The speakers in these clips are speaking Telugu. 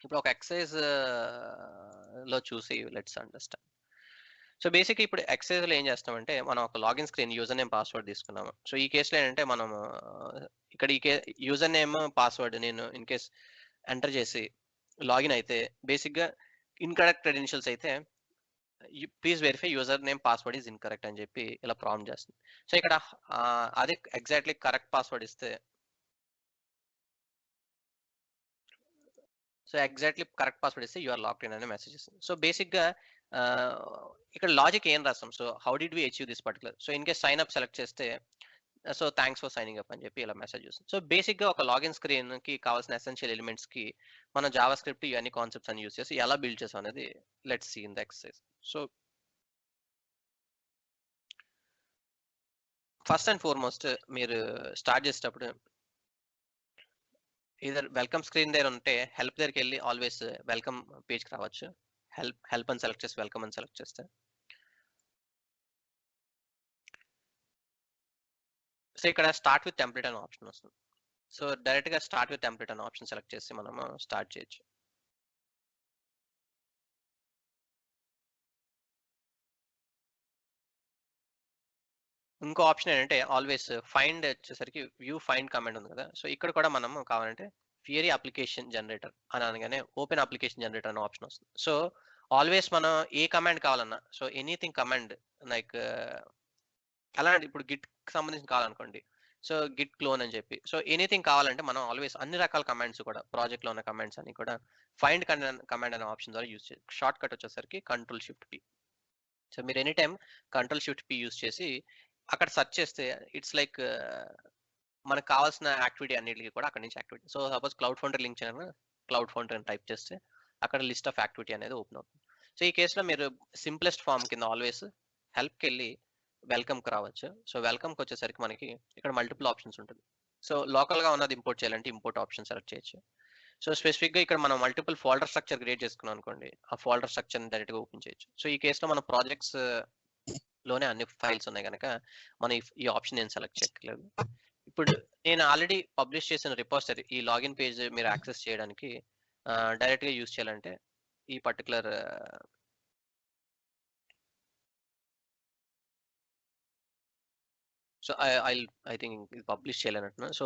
ఇప్పుడు ఒక ఎక్సర్సైజ్ లో చూసి లెట్స్ అండర్స్టాండ్. సో బేసిక్‌గా ఇప్పుడు ఎక్సర్సైజ్‌లో ఏం చేస్తామంటే, మనం ఒక login screen user name, password తీసుకున్నాము. సో ఈ కేస్‌లో ఏంటంటే మనము ఇక్కడ యూజర్ నేమ్, పాస్వర్డ్ నేను ఇన్ కేస్ ఎంటర్ చేసి లాగిన్ అయితే బేసిక్‌గా ఇన్‌కరెక్ట్ క్రెడెన్షియల్స్ అయితే please verify user name password is incorrect అని చెప్పి ఇలా ప్రాంప్ట్ చేస్తుంది. సో ఇక్కడ అదే ఎగ్జాక్ట్‌లీ కరెక్ట్ పాస్వర్డ్ ఇస్తే ఎగ్జాక్ట్‌లీ కరెక్ట్ పాస్వర్డ్ ఇస్తే యూ ఆర్ లాగ్డ్ ఇన్ అనే మెసేజ్ ఇస్తుంది. సో బేసిక్‌గా ఇక్కడ లాజిక్ ఏం రాస్తాం. So how did we achieve this particular. So in case sign up select చేస్తే so thanks for signing up అని చెప్పి ఇలా మెసేజ్ వస్తుంది. సో బేసిక్‌గా ఒక లాగిన్ స్క్రీన్‌కి కావాల్సిన ఎసెన్షియల్ ఎలిమెంట్స్‌కి మనం జావా స్క్రిప్ట్ ఇవన్నీ కాన్సెప్ట్స్ అన్ని యూజ్ చేసి ఎలా బిల్డ్ చేసాం అనేది let's see in the exercise. So first and foremost మీరు స్టార్ట్ చేసేటప్పుడు ఈదర్ వెల్కమ్ స్క్రీన్ దగ్గర ఉంటే హెల్ప్ దగ్గరికెళ్ళి ఆల్వేస్ వెల్కమ్ పేజ్‌కి రావచ్చు. హెల్ప్ అని సెలెక్ట్ చేసి వెల్కమ్ అని సెలెక్ట్ చేస్తే సో ఇక్కడ స్టార్ట్ విత్ టెంప్లేట్ అనే ఆప్షన్ వస్తుంది. సో డైరెక్ట్‌గా స్టార్ట్ విత్ టెంప్లేట్ అనే ఆప్షన్ సెలెక్ట్ చేసి మనము స్టార్ట్ చేయొచ్చు. ఇంకో ఆప్షన్ ఏంటంటే ఆల్వేస్ ఫైండ్ వచ్చేసరికి వ్యూ ఫైండ్ కమాండ్ ఉంది కదా! సో ఇక్కడ కూడా మనము కావాలంటే ఫియరీ అప్లికేషన్ జనరేటర్ అని అనగానే ఓపెన్ అప్లికేషన్ జనరేటర్ అనే ఆప్షన్ వస్తుంది. సో ఆల్వేస్ మనం ఏ కమాండ్ కావాలన్నా సో ఎనీథింగ్ కమాండ్ లైక్ అలాంటి ఇప్పుడు గిట్‌కి సంబంధించి కావాలనుకోండి. సో గిట్ క్లోన్ అని చెప్పి. సో ఎనీథింగ్ కావాలంటే మనం ఆల్వేస్ అన్ని రకాల కమాండ్స్ కూడా ప్రాజెక్ట్‌లో ఉన్న కమాండ్స్ అన్ని కూడా ఫైండ్ కమాండ్ అనే ఆప్షన్ ద్వారా యూజ్ చేయాలి. షార్ట్ కట్ వచ్చేసరికి కంట్రోల్ షిఫ్ట్ పి. సో మీరు any time control shift P use చేసి అక్కడ సెర్చ్ చేస్తే ఇట్స్ లైక్ మనకు కావాల్సిన యాక్టివిటీ అన్నిటికి కూడా అక్కడి నుంచి activity. So suppose cloud founder link చేయాలన్నా క్లౌడ్ ఫౌండర్ అని టైప్ చేస్తే అక్కడ లిస్ట్ ఆఫ్ యాక్టివిటీ అనేది ఓపెన్ అవుతుంది. సో ఈ కేస్‌లో మీరు సింప్లెస్ట్ ఫార్మ్ కింద ఆల్వేస్ హెల్ప్‌కెళ్ళి వెల్కమ్‌కి రావచ్చు. సో వెల్కమ్‌కి వచ్చేసరికి మనకి ఇక్కడ మల్టిపుల్ ఆప్షన్స్ ఉంటుంది. సో లోకల్‌గా ఉన్నది ఇంపోర్ట్ చేయాలంటే ఇంపోర్ట్ ఆప్షన్ సెలెక్ట్ చేయొచ్చు. సో స్పెసిఫిక్‌గా ఇక్కడ మనం మల్టిపుల్ ఫోల్డర్ స్ట్రక్చర్ క్రియేట్ చేసుకున్నాం అనుకోండి. ఆ ఫోల్డర్ స్ట్రక్చర్‌ని డైరెక్ట్‌గా ఓపెన్ చేయొచ్చు. సో ఈ కేస్‌లో మన ప్రాజెక్ట్స్ లోనే అన్ని ఫైల్స్ ఉన్నాయి గనక మనం ఈ ఆప్షన్ నేను సెలెక్ట్ చేయక్కర్లేదు. ఇప్పుడు నేను ఆల్రెడీ పబ్లిష్ చేసిన రిపోజిటరీ ఈ లాగిన్ పేజ్ మీరు యాక్సెస్ చేయడానికి డైరెక్ట్‌గా యూజ్ చేయాలంటే ఈ పర్టిక్యులర్ సో ఐ థింక్ ఇది పబ్లిష్ చేయాలనుకుంటున్నాను. సో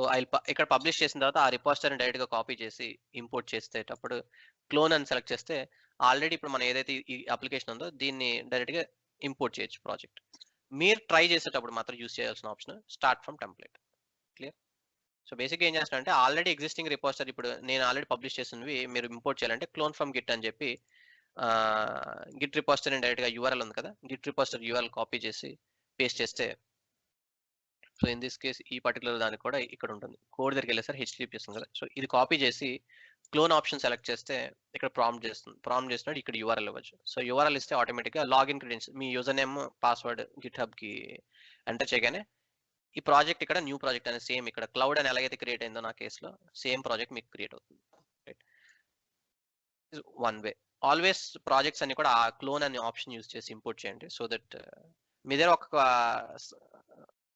ఇక్కడ పబ్లిష్ చేసిన తర్వాత ఆ రిపోజిటరీని డైరెక్ట్‌గా కాపీ చేసి ఇంపోర్ట్ చేసేటప్పుడు క్లోన్ అని సెలెక్ట్ చేస్తే ఆల్రెడీ ఇప్పుడు మనం ఏదైతే ఈ అప్లికేషన్ ఉందో దీన్ని డైరెక్ట్‌గా ఇంపోర్ట్ చేయొచ్చు ప్రాజెక్ట్. మీరు ట్రై చేసేటప్పుడు మాత్రం యూజ్ చేయాల్సిన option start from template. Clear? So బేసిక్‌గా ఏం చేస్తానంటే ఆల్రెడీ ఎగ్జిస్టింగ్ రిపోజిటరీ ఇప్పుడు నేను ఆల్రెడీ పబ్లిష్ చేసినవి మీరు ఇంపోర్ట్ చేయాలంటే క్లోన్ ఫ్రమ్ గిట్ అని చెప్పి గిట్ రిపోజిటరీ డైరెక్ట్‌గా యూఆర్ఎల్ ఉంది కదా! గిట్ రిపోజిటరీ యూఆర్ఎల్ కాపీ చేసి పేస్ట్ చేస్తే సో ఇన్ దిస్ కేస్ ఈ పర్టిక్యులర్ దానికి కూడా ఇక్కడ ఉంటుంది. కోడ్ దగ్గరికెళ్ళేసరికి హెచ్‌టిటిపి వస్తుంది కదా! సో ఇది కాపీ చేసి క్లోన్ ఆప్షన్ సెలెక్ట్ చేస్తే ఇక్కడ ప్రాంప్ట్ చేస్తుంది. ప్రాంప్ట్ చేసినప్పుడు ఇక్కడ యూఆర్ఎల్ ఇవ్వచ్చు. సో యూఆర్ఎల్ ఇస్తే ఆటోమేటిక్‌గా లాగిన్ క్రెడెన్షియల్ మీ యూజర్ నేమ్, పాస్వర్డ్ గిట్‌హబ్‌కి ఎంటర్ చేయగానే ఈ ప్రాజెక్ట్ ఇక్కడ న్యూ ప్రాజెక్ట్ అనేది సేమ్ ఇక్కడ క్లౌడ్ అని ఎలాగైతే క్రియేట్ అయిందో నా కేస్‌లో సేమ్ ప్రాజెక్ట్ మీకు క్రియేట్ అవుతుంది. Right. One way. Always projects అన్ని కూడా ఆ క్లోన్ అనే ఆప్షన్ యూజ్ చేసి ఇంపోర్ట్ చేయండి. సో దట్ మీ దగ్గర ఒక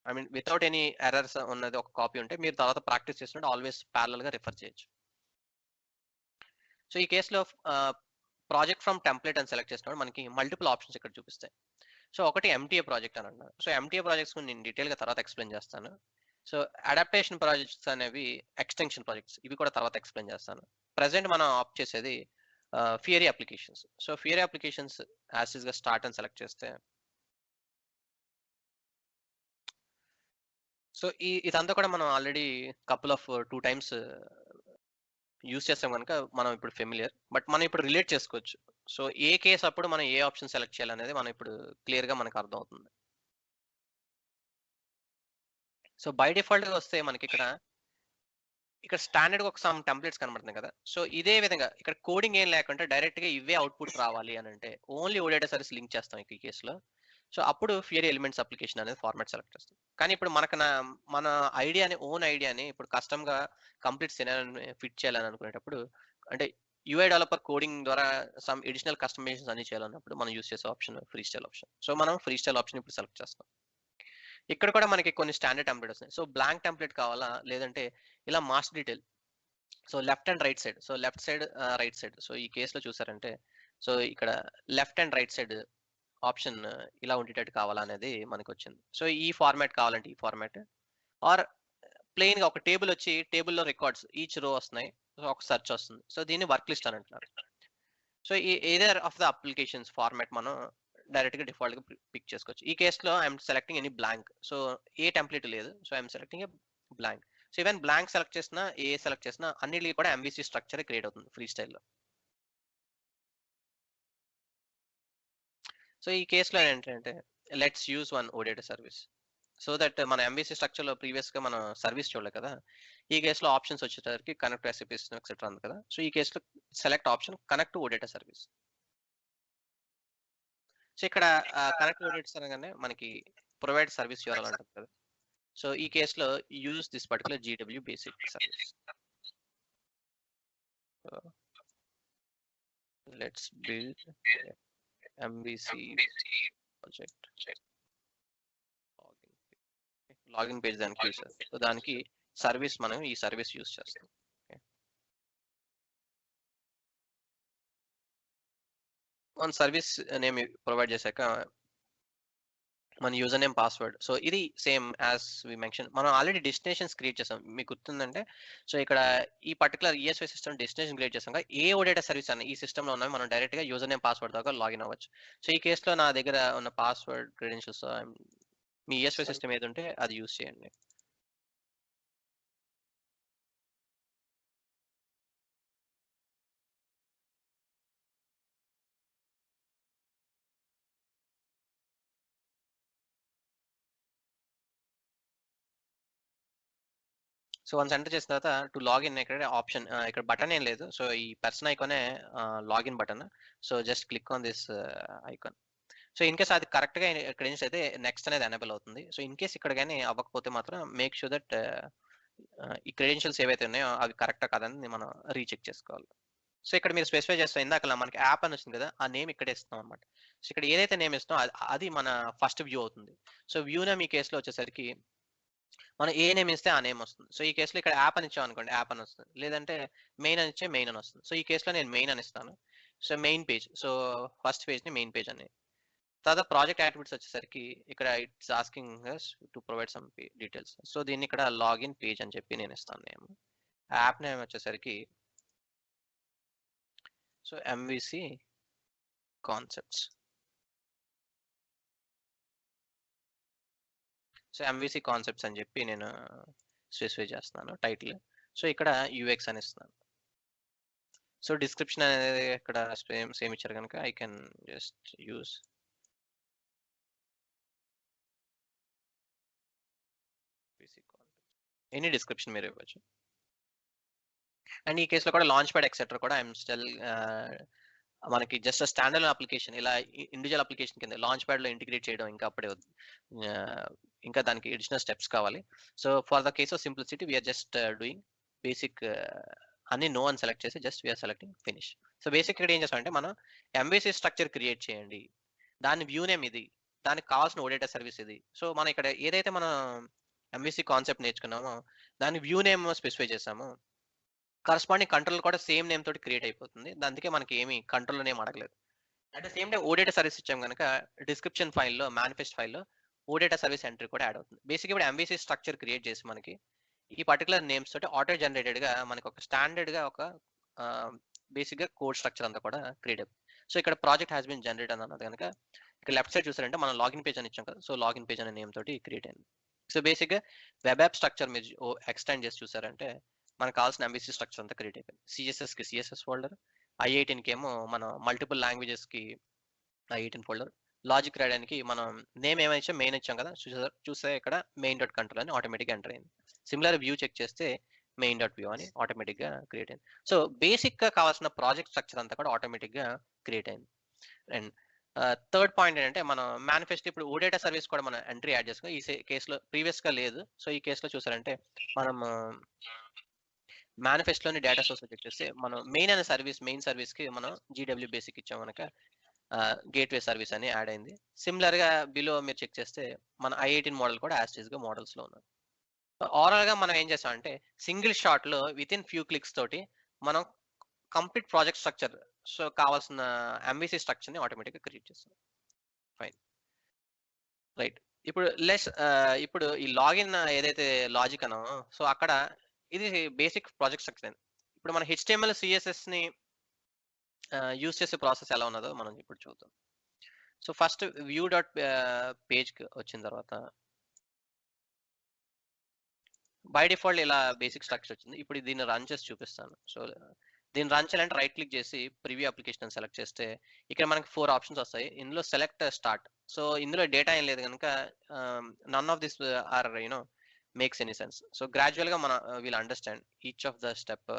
I mean without any errors ఉన్నది ఒక కాపీ ఉంటే మీరు తర్వాత ప్రాక్టీస్ చేసినప్పుడు ఆల్వేస్ ప్యారలల్‌గా రిఫర్ చేయొచ్చు. సో ఈ కేస్‌లో ప్రాజెక్ట్ ఫ్రమ్ టెంప్లేట్ అని సెలెక్ట్ చేసినప్పుడు మనకి మల్టిపుల్ ఆప్షన్స్ ఇక్కడ చూపిస్తాయి. సో ఒకటి ఎంటీఏ ప్రాజెక్ట్ అని అన్నారు. సో ఎంటీఏ ప్రాజెక్ట్స్ గురించి నేను డీటెయిల్‌గా తర్వాత ఎక్స్‌ప్లెయిన్ చేస్తాను. సో అడాప్టేషన్ ప్రాజెక్ట్స్ అనేవి ఎక్స్‌టెన్షన్ ప్రాజెక్ట్స్ ఇవి కూడా తర్వాత ఎక్స్‌ప్లెయిన్ చేస్తాను. ప్రెజెంట్ మనం ఆప్ట్ చేసేది Fiori applications. So Fiori applications as ఈస్‌గా స్టార్ట్ అని సెలెక్ట్ చేస్తే సో ఇదంతా కూడా మనం already couple of 2 times use చేస్తాం గనుక మనం ఇప్పుడు ఫెమిలియర్. బట్ మనం ఇప్పుడు రిలేట్ చేసుకోవచ్చు. సో ఏ కేస్ అప్పుడు మనం ఏ ఆప్షన్ సెలెక్ట్ చేయాలనేది మనం ఇప్పుడు క్లియర్‌గా మనకు అర్థమవుతుంది. సో బై డిఫాల్ట్‌గా వస్తే ఇక్కడ స్టాండర్డ్‌గా ఒక సమ్ టెంప్లేట్స్ కనబడుతున్నాయి కదా! సో ఇదే విధంగా ఇక్కడ కోడింగ్ ఏం లేకుండా డైరెక్ట్‌గా ఇవే అవుట్‌పుట్ రావాలి అనంటే ఓన్లీ ఓడేటా సర్వీస్ లింక్ చేస్తాం ఈ కేస్‌లో. సో అప్పుడు ఫియరీ ఎలిమెంట్స్ అప్లికేషన్ అనేది ఫార్మాట్ సెలెక్ట్ చేస్తాం. కానీ ఇప్పుడు మన ఓన్ ఐడియాని ఇప్పుడు కస్టమ్‌గా కంప్లీట్ సినారియోని ఫిట్ చేయాలని అనుకునేటప్పుడు అంటే యూఐ డెవలపర్ కోడింగ్ ద్వారా సమ్ అడిషనల్ కస్టమైజేషన్స్ అన్ని చేయాలన్నప్పుడు మనం యూజ్ చేసే option free style option. So మనం ఫ్రీ స్టైల్ ఆప్షన్ ఇప్పుడు సెలెక్ట్ చేస్తాం. ఇక్కడ కూడా మనకి కొన్ని స్టాండర్డ్ టెంప్లేట్ వస్తున్నాయి. సో బ్లాంక్ టెంప్లేట్ కావాలా? లేదంటే ఇలా master detail so left and right side. So left side, right side. So ఈ కేస్‌లో చూసారంటే, సో ఇక్కడ left and right side option ఇలా ఉండేటట్టు కావాలా అనేది మనకొచ్చింది. సో ఈ ఫార్మాట్ కావాలంటే ఈ ఫార్మాట్, ఆర్ ప్లెయిన్‌గా ఒక టేబుల్ వచ్చి టేబుల్‌లో రికార్డ్స్ ఈచ్ రో వస్తున్నాయి. సో ఒక సెర్చ్ వస్తుంది. సో దీన్ని వర్క్ లిస్ట్ అని అంటున్నారు. So either of the applications format మనం డైరెక్ట్‌గా డిఫాల్ట్‌గా పిక్ చేసుకోవచ్చు. ఈ కేస్‌లో I'm selecting any blank. So ఏ టెంప్లేట్ లేదు. So I'm selecting a blank. So even blank select చేసినా, ఏ సెలెక్ట్ చేసినా అన్నిటికి కూడా ఎంవీసీ స్ట్రక్చరే క్రియేట్ అవుతుంది ఫ్రీ స్టైల్‌లో. సో ఈ కేస్‌లో ఏంటంటే let's use one OData service. So that మన ఎంవీసీ స్ట్రక్చర్‌లో ప్రీవియస్‌గా మనం సర్వీస్ చూడలేదు కదా! ఈ కేస్‌లో ఆప్షన్స్ వచ్చేసరికి connect to SAP system etcetera ఉంది కదా! సో ఈ కేస్‌లో select option connect to OData service. So ఇక్కడ కనెక్ట్ టు ఓడేటా అనగానే మనకి ప్రొవైడ్ సర్వీస్ యూఆర్ఎల్ అంటుంది కదా! సో ఈ కేస్‌లో use this particular GW basic service. So let's build MVC project login page దానికి యూజ్ చేస్తాం. సో దానికి సర్వీస్ మనం ఈ సర్వీస్ యూజ్ చేస్తాం. మన సర్వీస్ నేమ్ ప్రొవైడ్ చేశాక మన యూజర్ నేమ్, పాస్వర్డ్. సో ఇది సేమ్ యాజ్ వి మెన్షన్. మనం ఆల్రెడీ డెస్టినేషన్స్ క్రియేట్ చేసాం. మీకు గుర్తుందంటే, సో ఇక్కడ ఈ particular ESY system destination create చేసాం. ఏ ఓడేటా సర్వీస్ అన్న ఈ సిస్టమ్‌లో ఉన్నవి మనం డైరెక్ట్‌గా యూజర్ నేమ్, పాస్వర్డ్ దాకా లాగిన్ అవ్వచ్చు. సో ఈ కేస్‌లో నా దగ్గర ఉన్న పాస్వర్డ్ క్రెడెన్షియల్స్ మీ ఈఎస్వై సిస్టమ్ ఏది ఉంటే అది యూజ్ చేయండి. సో వన్స్ ఎంటర్ చేసిన తర్వాత టు లాగిన్ ఇక్కడ ఆప్షన్, ఇక్కడ బటన్ ఏం లేదు. సో ఈ పర్సన్ ఐకానే login button. So just click on this icon. So in case అది కరెక్ట్‌గా క్రెడెన్షియల్స్ అయితే నెక్స్ట్ అనేది ఎనేబుల్ అవుతుంది. సో ఇన్ కేస్ ఇక్కడ గాని అవ్వకపోతే మాత్రం మేక్ ష్యూర్ దట్ ఈ క్రెడెన్షియల్స్ ఏవైతే ఉన్నాయో అవి కరెక్టా కాదా అని మనం రీచెక్ చేసుకోవాలి. సో ఇక్కడ మీరు స్పెసిఫై చేస్తే ఇందాకలా మనకి యాప్ అని వచ్చింది కదా! ఆ నేమ్ ఇక్కడే ఇస్తున్నాం అన్నమాట. సో ఇక్కడ ఏదైతే నేమ్ ఇస్తున్నామో అది మన ఫస్ట్ వ్యూ అవుతుంది. సో వ్యూ నేమ్ ఈ కేస్‌లో వచ్చేసరికి మనం ఏ నేమ్ ఇస్తే ఆ నేమ్ వస్తుంది. సో ఈ కేస్‌లో ఇక్కడ యాప్ అని ఇచ్చామనుకోండి యాప్ అని వస్తుంది. లేదంటే మెయిన్ అని ఇస్తే మెయిన్ అని వస్తుంది. సో ఈ కేస్‌లో నేను మెయిన్ అని ఇస్తాను. So main page. So first పేజ్‌ని మెయిన్ పేజ్ అని. తర్వాత ప్రాజెక్ట్ యాట్రిబ్యూట్స్ వచ్చేసరికి ఇక్కడ it's asking us to provide some details. So దీన్ని ఇక్కడ లాగిన్ పేజ్ అని చెప్పి నేను ఇస్తాను నేమ్. యాప్ నేమ్ వచ్చేసరికి so MVC concepts. So MVC concepts అని చెప్పి నేను స్పెసిఫై చేస్తున్నాను టైటిల్. సో ఇక్కడ యూఎక్స్ అని ఇస్తున్నాను. సో డిస్క్రిప్షన్ అనేది ఇక్కడ సేమ్ ఇచ్చారు కనుక I can just use any description మీరు ఇవ్వచ్చు. అండ్ ఈ కేసులో కూడా లాంచ్ ప్యాడ్ ఎక్సెట్రా కూడా ఐఎమ్ స్టిల్ మనకి జస్ట్ స్టాండ్ అలోన్ అప్లికేషన్ ఇలా ఇండివిజువల్ అప్లికేషన్ కింద లాంచ్ ప్యాడ్ లో ఇంటిగ్రేట్ చేయడం ఇంకా అప్పుడే ఇంకా దానికి అడిషనల్ స్టెప్స్ కావాలి. So for the case of simplicity we're just doing basic అన్ని నో అని సెలెక్ట్ చేసి just we're selecting finish. So basic ఇక్కడ ఏం చేస్తామంటే మనం ఎంవీసీ స్ట్రక్చర్ క్రియేట్ చేయండి, దాని వ్యూ నేమ్ ఇది, దానికి కావాల్సిన ఓడేటా సర్వీస్ ఇది. సో మనం ఇక్కడ ఏదైతే మనం ఎంవీసీ కాన్సెప్ట్ నేర్చుకున్నామో దాని వ్యూ నేమ్ స్పెసిఫై చేసాము. కరస్పాండింగ్ కంట్రోల్ కూడా సేమ్ నేమ్ తోటి క్రియేట్ అయిపోతుంది. అందుకే మనకి ఏమి కంట్రోల్ నేమ్ అడగలేదు. At the same time OData service ఇచ్చాం గనుక డిస్క్రిప్షన్ ఫైల్‌లో, మేనిఫెస్ట్ ఫైల్‌లో ఓడేటా సర్వీస్ ఎంట్రీ కూడా యాడ్ అవుతుంది. బేసిక్‌గా ఇప్పుడు ఎంవీసీ స్ట్రక్చర్ క్రియేట్ చేసి మనకి ఈ పర్టిక్యులర్ నేమ్స్ తోటి ఆటో జనరేటెడ్‌గా మనకి ఒక స్టాండర్డ్‌గా ఒక ఆహ్, బేసిక్‌గా కోడ్ స్ట్రక్చర్ అంతా కూడా క్రియేట్ అవుతుంది. సో ఇక్కడ ప్రాజెక్ట్ హాస్ బీన్ జనరేటెడ్ అని అన్నది గనుక ఇక్కడ లెఫ్ట్ సైడ్ చూసారంటే మనం లాగిన్ పేజ్ అని ఇచ్చాం కదా! సో లాగిన్ పేజ్ అనే నేమ్ తోటి క్రియేట్ అయింది. సో బేసిక్‌గా వెబ్ యాప్ స్ట్రక్చర్ మీరు ఎక్స్‌టెండ్ చేసి చూసారంటే మనకు కావాల్సిన ఎంవీసీ స్ట్రక్చర్ అంతా క్రియేట్ అయిపోయింది. సిఎస్ఎస్‌కి సిఎస్ఎస్ ఫోల్డర్, ఐ18కి ఏమో మనం మల్టిపుల్ లాంగ్వేజెస్‌కి ఐ18 ఫోల్డర్, లాజిక్ రాయడానికి మనం నేమ్ ఏమైనా ఇచ్చాం మెయిన్ ఇచ్చాం కదా! చూస్తే ఇక్కడ మెయిన్ డాట్ కంట్రోల్ అని ఆటోమేటిక్‌గా ఎంటర్ అయింది. సిమిలర్ వ్యూ చెక్ చేస్తే మెయిన్ డాట్ వ్యూ అని ఆటోమేటిక్‌గా క్రియేట్ అయింది. సో బేసిక్‌గా కావాల్సిన ప్రాజెక్ట్ స్ట్రక్చర్ అంతా కూడా ఆటోమేటిక్‌గా క్రియేట్ అయింది. అండ్ థర్డ్ పాయింట్ ఏంటంటే మనం మేనిఫెస్ట్ ఇప్పుడు ఓడేటా సర్వీస్ కూడా మనం ఎంట్రీ యాడ్ చేసుకో ఈ కేస్‌లో ప్రీవియస్‌గా లేదు. సో ఈ కేస్‌లో చూసారంటే మనం మేనిఫెస్ట్‌లోని డేటా సోర్స్ చెక్ చేస్తే మనం మెయిన్ అనే సర్వీస్ మెయిన్ సర్వీస్‌కి మనం జీడబ్ల్యూ బేసిక్ ఇచ్చాం గనక గేట్‌వే సర్వీస్ అని యాడ్ అయింది. సిమిలర్‌గా బిలో మీరు చెక్ చేస్తే మన ఐ18 మోడల్ కూడా యాజ్ టీజ్‌గా మోడల్స్‌లో ఉన్నది. ఓవరాల్‌గా మనం ఏం చేసామంటే సింగిల్ షాట్‌లో వితిన్ ఫ్యూ క్లిక్స్ తోటి మనం కంప్లీట్ ప్రాజెక్ట్ స్ట్రక్చర్ సో కావాల్సిన ఎంవిసి స్ట్రక్చర్‌ని ఆటోమేటిక్‌గా క్రియేట్ చేస్తాం. ఫైన్. రైట్. ఇప్పుడు ఈ లాగిన్ ఏదైతే లాజిక్ అన్నామో సో అక్కడ ఇది బేసిక్ ప్రాజెక్ట్ స్ట్రక్చర్ అండి. ఇప్పుడు మన హెచ్టీఎంఎల్, సీఎస్ఎస్‌ని యూజ్ చేసే ప్రాసెస్ ఎలా ఉన్నదో మనం ఇప్పుడు చూద్దాం. సో ఫస్ట్ వ్యూ డాట్ పేజ్‌కి వచ్చిన తర్వాత బై డిఫాల్ట్ ఇలా బేసిక్ స్ట్రక్చర్ వచ్చింది. ఇప్పుడు దీన్ని రన్ చేసి చూపిస్తాను. సో దీన్ని రన్ చేయాలంటే రైట్ క్లిక్ చేసి ప్రివ్యూ అప్లికేషన్ అని సెలెక్ట్ చేస్తే ఇక్కడ మనకి 4 ఆప్షన్స్ వస్తాయి. ఇందులో సెలెక్ట్ స్టార్ట్. సో ఇందులో డేటా ఏం లేదు గనుక none of this are makes any sense. So గ్రాడ్యుయల్‌గా మన will understand each of the step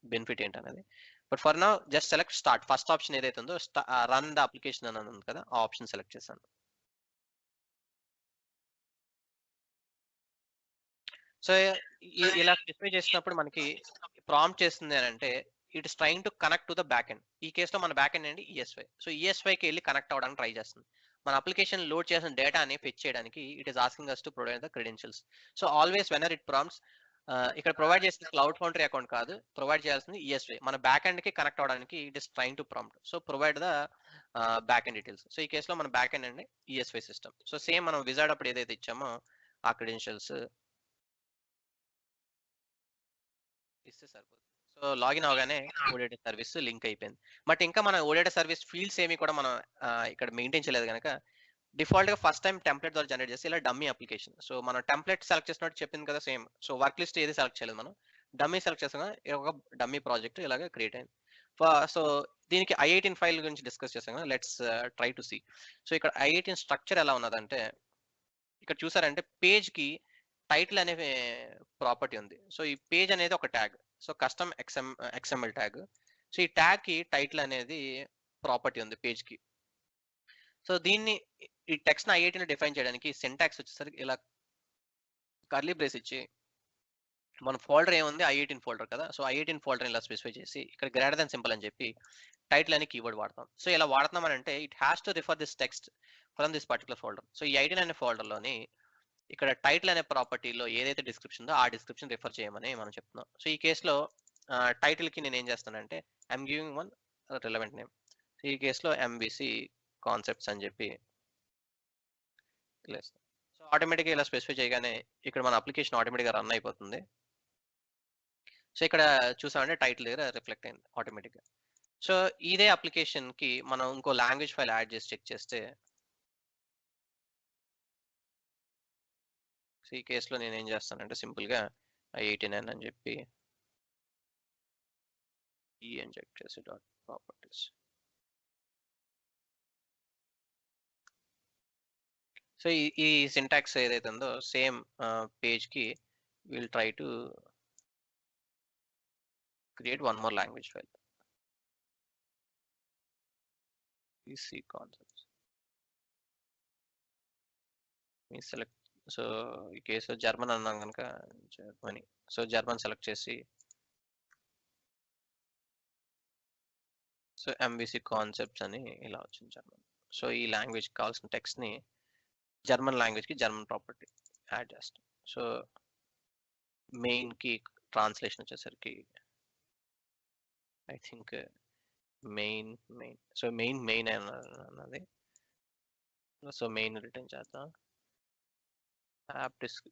benefit ఏంటనేది. But for now just select start. First option ఏదైతే ఉందో రన్ ద అప్లికేషన్ అని ఉంది కదా! ఆ ఆప్షన్ సెలెక్ట్ చేశాను. సో, ఇలా స్పెసిఫై చేసినప్పుడు మనకి ప్రాంప్ట్ చేస్తుంది అనంటే, it is trying to connect to the back end. ఈ కేస్‌లో మన బ్యాక్ ఎండ్ ఏంటి? ఈఎస్‌వై. సో, ఈఎస్‌వైకి ఎళ్లి కనెక్ట్ అవ్వడానికి ట్రై చేస్తుంది. మన అప్లికేషన్ లోడ్ చేసిన డేటాని ఫెచ్ చేయడానికి it is asking us to provide the credentials. So, always whenever it prompts ఇక్కడ ప్రొవైడ్ చేసింది క్లౌడ్ ఫౌండరీ అకౌంట్ కాదు. ప్రొవైడ్ చేయాల్సింది ఈఎస్‌వై. మన బ్యాక్ ఎండ్‌కి కనెక్ట్ అవ్వడానికి it is trying to prompt. So, provide the back end details. So, ఈ కేస్‌లో మన బ్యాక్ ఎండ్ అండి ఈఎస్‌వై సిస్టమ్. సో, సేమ్ మనం విజార్డ్ అప్పుడు ఏదైతే ఇచ్చామో ఆ క్రెడెన్షియల్స్ ఇస్తే సరిపోతుంది. సో, లాగిన్ అవ్వగానే ఓడిటి సర్విస్ లింక్ అయిపోయింది. బట్ ఇంకా మన ఓడిటి సర్విస్ ఫీల్డ్స్ ఏమి కూడా మనం ఇక్కడ మెయింటైన్ చేయలేదు గనక డిఫాల్ట్‌గా ఫస్ట్ టైమ్ టెంప్లేట్ ద్వారా జనరేట్ చేస్తే ఇలా డమ్మీ అప్లికేషన్. సో, మనం టెంప్లేట్ సెలెక్ట్ చేసినట్టు చెప్పింది కదా! సేమ్. సో, వర్క్ లిస్ట్ ఏది సెలెక్ట్ చేయలేదు మనం. డమ్మీ సెలెక్ట్ చేసాం కదా! ఇది ఒక డమ్మీ ప్రాజెక్ట్ ఇలాగ క్రియేట్ అయింది. సో, దీనికి ఐ18 ఫైల్ గురించి డిస్కస్ చేసాం కదా! Let's try to see. So, ఇక్కడ ఐ18 స్ట్రక్చర్ ఎలా ఉన్నదంటే ఇక్కడ చూసారంటే పేజ్‌కి టైటిల్ అనే ప్రాపర్టీ ఉంది. సో, ఈ పేజ్ అనేది ఒక tag. So, custom XML tag. So, ఈ ట్యాగ్‌కి టైటిల్ అనేది ప్రాపర్టీ ఉంది పేజ్‌కి. సో, దీన్ని ఈ టెక్స్ట్‌ని ఐఐటీలో డిఫైన్ చేయడానికి సింటాక్స్ వచ్చేసరికి ఇలా కర్లీ బ్రేస్ ఇచ్చి మన ఫోల్డర్ ఏముంది ఐ18 ఫోల్డర్ కదా! సో, ఐ18 ఫోల్డర్‌ని ఇలా స్పెసిఫై చేసి ఇక్కడ గ్రేటర్ థాన్ సింబల్ అని చెప్పి టైటిల్ అనే కీవర్డ్ వాడతాం. సో, ఇలా వాడుతున్నామనంటే it has to refer this text from this particular folder. So, ఈ 18 అనే ఫోల్డర్‌లోని ఇక్కడ టైటిల్ అనే ప్రాపర్టీలో ఏదైతే డిస్క్రిప్షన్ ఉందో ఆ డిస్క్రిప్షన్ రిఫర్ చేయమని మనం చెప్తున్నాం. సో, ఈ కేస్‌లో టైటిల్‌కి నేనేం చేస్తానంటే I'm giving one relevant name. So, ఈ కేస్‌లో ఎంబీసీ కాన్సెప్ట్స్ అని చెప్పి ఇలా ఇస్తాం. సో, ఆటోమేటిక్‌గా ఇలా స్పెసిఫై చేయగానే ఇక్కడ మన అప్లికేషన్ ఆటోమేటిక్‌గా రన్ అయిపోతుంది. సో, ఇక్కడ చూసామంటే టైటిల్ దగ్గర రిఫ్లెక్ట్ అయింది ఆటోమేటిక్‌గా. సో, ఇదే అప్లికేషన్‌కి మనం ఇంకో లాంగ్వేజ్ ఫైల్ యాడ్ చేసి చెక్ చేస్తే సో, ఈ కేస్‌లో నేనేం చేస్తానంటే సింపుల్‌గా ఐ89 అని చెప్పి ఈ అని చెక్ చేసి డాట్ ప్రాపర్టీస్. సో, ఈ సింటాక్స్ ఏదైతే ఉందో సేమ్ పేజ్‌కి will try to create one more language file. C concepts. మీ సెలెక్ట్ సో, ఈ కేస్‌లో జర్మన్ అన్నాం గనుక జర్మనీ. సో, జర్మన్ సెలెక్ట్ చేసి సో, ఎంబీసీ కాన్సెప్ట్స్ అని ఇలా వచ్చింది జర్మన్. సో, ఈ లాంగ్వేజ్‌కి కావాల్సిన టెక్స్ట్‌ని జర్మన్ లాంగ్వేజ్‌కి జర్మన్ ప్రాపర్టీ యాడ్ చేస్తాం. సో, మెయిన్‌కి ట్రాన్స్‌లేషన్ వచ్చేసరికి I think main. So, main అన్నది. సో, మెయిన్ రిటర్న్ చేద్దాం. యాప్ డిస్క్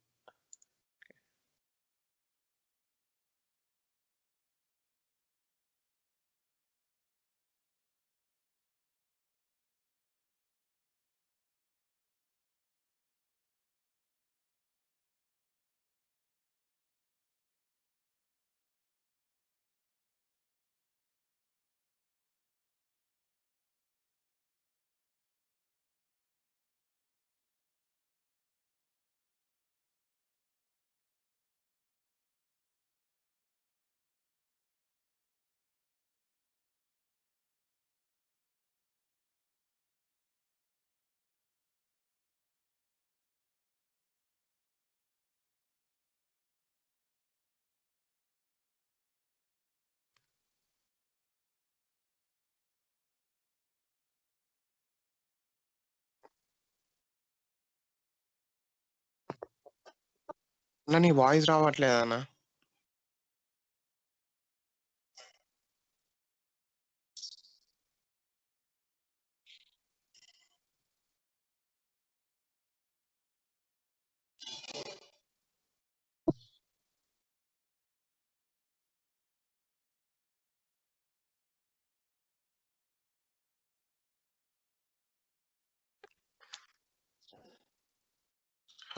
అన్న నీ వాయిస్ రావట్లేదు అన్న.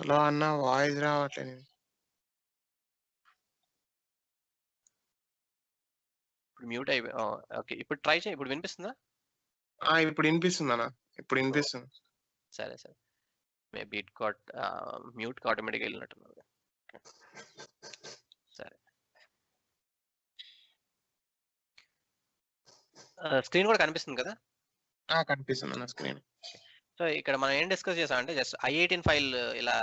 హలో అన్న, వాయిస్ రావట్లేదు. ఇప్పుడు మ్యూట్ అయిపోయి ఓకే. ఇప్పుడు ట్రై చేయి. ఇప్పుడు వినిపిస్తుందా? ఇప్పుడు వినిపిస్తుంది అన్న, ఇప్పుడు వినిపిస్తుంది. సరే సరే. మేబీ ఇట్ గాట్ మ్యూట్కి ఆటోమేటిక్గా వెళ్ళినట్టున్నది. సరే, స్క్రీన్ కూడా కనిపిస్తుంది కదా? కనిపిస్తుంది అన్న స్క్రీన్. సో ఇక్కడ మనం ఏం డిస్కస్ చేసాం అంటే జస్ట్ I18 ఫైల్ ఇలా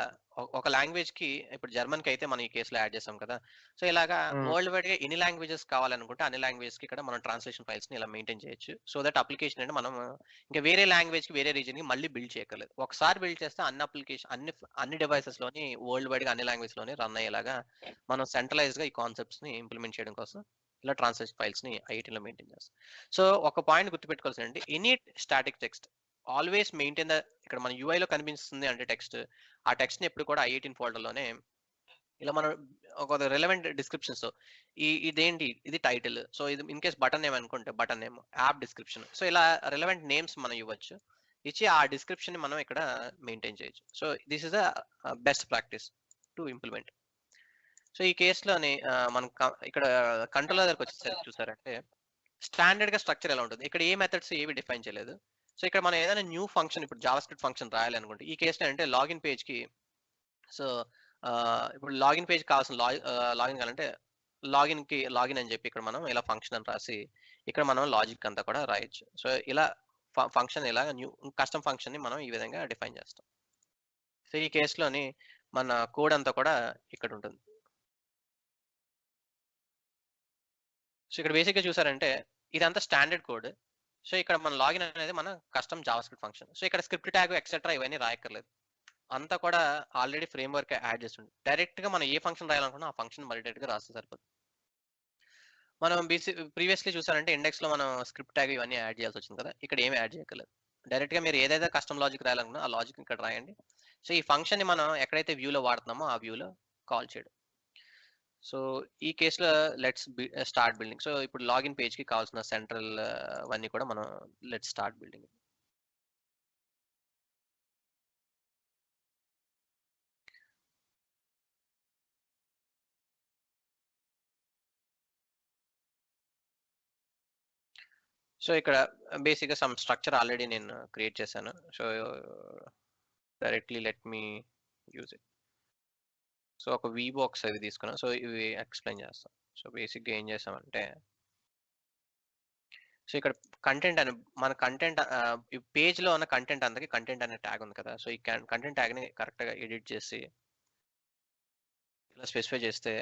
ఒక లాంగ్వేజ్ కి, ఇప్పుడు జర్మన్ కి అయితే మనం ఈ కేసులో యాడ్ చేసాం కదా. సో ఇలాగా వరల్డ్ వైడ్ గా ఎన్ని లాంగ్వేజెస్ కావాలనుకుంటే అన్ని లాంగ్వేజెస్ కి ఇక్కడ మనం ట్రాన్స్లేషన్ ఫైల్స్ ని ఇలా మెయింటైన్ చేయొచ్చు. సో దట్ అప్లికేషన్ అంటే మనం ఇంకా వేరే లాంగ్వేజ్ కి వేరే రీజన్ కి మళ్ళీ బిల్డ్ చేయక్కర్లేదు. ఒకసారి బిల్డ్ చేస్తే అన్ని అప్లికేషన్ అన్ని డివైసెస్ లోని వరల్డ్ వైడ్ గా అన్ని లాంగ్వేజ్ లోని రన్ అయ్యేలాగా మనం సెంట్రలైజ్ గా ఈ కాన్సెప్ట్స్ ని ఇంప్లిమెంట్ చేయడం కోసం ఇలా ట్రాన్స్లేషన్ ఫైల్స్ ని I18 లో మెయింటైన్ చేస్తాం. సో ఒక పాయింట్ గుర్తుపెట్టుకోవాల్సిందంటే any static text always maintain the, ఇక్కడ మన UI లో కనిపిస్తుంది అంటే టెక్స్ట్, ఆ టెక్స్ట్ ని ఎప్పుడు కూడా I18 ఫోల్డర్ లోనే ఇలా మనం ఒక రిలవెంట్ డిస్క్రిప్షన్స్, ఇదేంటి, ఇది టైటిల్, సో ఇది ఇన్ కేస్ బటన్ నేమ్ అనుకుంటే button name, app description, so ఇలా రిలవెంట్ నేమ్స్ మనం ఇవ్వచ్చు. ఇచ్చి ఆ డిస్క్రిప్షన్ ని మనం ఇక్కడ మెయింటైన్ చేయొచ్చు. So this is a best practice to implement. So ఈ కేసులోని మనం ఇక్కడ కంట్రోలర్ దగ్గరకు వచ్చేసరికి చూసారంటే స్టాండర్డ్ గా స్ట్రక్చర్ ఎలా ఉంటుంది. ఇక్కడ ఏ మెథడ్స్ ఏవి డిఫైన్ చేయలేదు. సో ఇక్కడ మనం ఏదైనా న్యూ ఫంక్షన్, ఇప్పుడు జావాస్క్రిప్ట్ ఫంక్షన్ రాయాలి అనుకుంటే ఈ కేసులో అంటే లాగిన్ పేజ్ కి, సో ఇప్పుడు లాగిన్ పేజ్ కావాల్సిన లాగిన్ కావాలంటే లాగిన్ అని చెప్పి ఇక్కడ మనం ఇలా ఫంక్షన్ అని రాసి ఇక్కడ మనం లాజిక్ అంతా కూడా రాయొచ్చు. సో ఇలా ఫంక్షన్ ఇలా న్యూ కస్టమ్ ఫంక్షన్ ని మనం ఈ విధంగా డిఫైన్ చేస్తాం. సో ఈ కేసులోని మన కోడ్ అంతా కూడా ఇక్కడ ఉంటుంది. సో ఇక్కడ బేసిక్ గా చూసారంటే ఇదంతా స్టాండర్డ్ కోడ్. సో ఇక్కడ మన లాగిన్ అనేది మన కస్టమ్ జావాస్క్రిప్ట్ ఫంక్షన్. సో ఇక్కడ స్క్రిప్ట్ ట్యాగ్ ఎక్సెట్రా ఇవన్నీ రాయక్కర్లేదు, అంతా కూడా ఆల్రెడీ ఫ్రేమ్ వర్క్ యాడ్ చేస్తుంది. డైరెక్ట్ గా మనం ఏ ఫంక్షన్ రాయాలనుకున్నా ఆ ఫంక్షన్ మరి డైరెక్ట్ గా రాస్తే సరిపోతుంది. మనం ప్రీవియస్లీ చూసారంటే ఇండెక్స్ లో మనం స్క్రిప్ట్ ట్యాగ్ ఇవన్నీ యాడ్ చేయాల్సి వచ్చింది కదా. ఇక్కడ ఏమి యాడ్ చేయక్కర్లేదు, డైరెక్ట్ గా మీరు ఏదైతే కస్టమ్ లాజిక్ రాయాలనుకున్నా ఆ లాజిక్ ఇక్కడ రాయండి. సో ఈ ఫంక్షన్ ని మనం ఎక్కడైతే వ్యూలో వాడుతున్నామో ఆ వ్యూలో కాల్ చేయడం. సో ఈ కేసులో లెట్స్ స్టార్ట్ బిల్డింగ్. సో ఇప్పుడు లాగిన్ పేజ్ కి కావాల్సిన సెంట్రల్ అవన్నీ కూడా మనం లెట్స్ స్టార్ట్ బిల్డింగ్. సో ఇక్కడ బేసిక్ గా సమ్ స్ట్రక్చర్ ఆల్రెడీ నేను క్రియేట్ చేశాను. So directly let me use it. So ఒక బాక్స్ అది తీసుకున్నాం. సో ఇవి ఎక్స్ప్లెయిన్ చేస్తాం. సో బేసిక్గా ఏం చేసామంటే, సో ఇక్కడ కంటెంట్ అని మన కంటెంట్ ఈ పేజ్ లో ఉన్న కంటెంట్ అందరికి కంటెంట్ అనే ట్యాగ్ ఉంది కదా. సో ఈ కంటెంట్ ట్యాగ్ ని కరెక్ట్ గా ఎడిట్ చేసి ఇలా స్పెసిఫై చేస్తే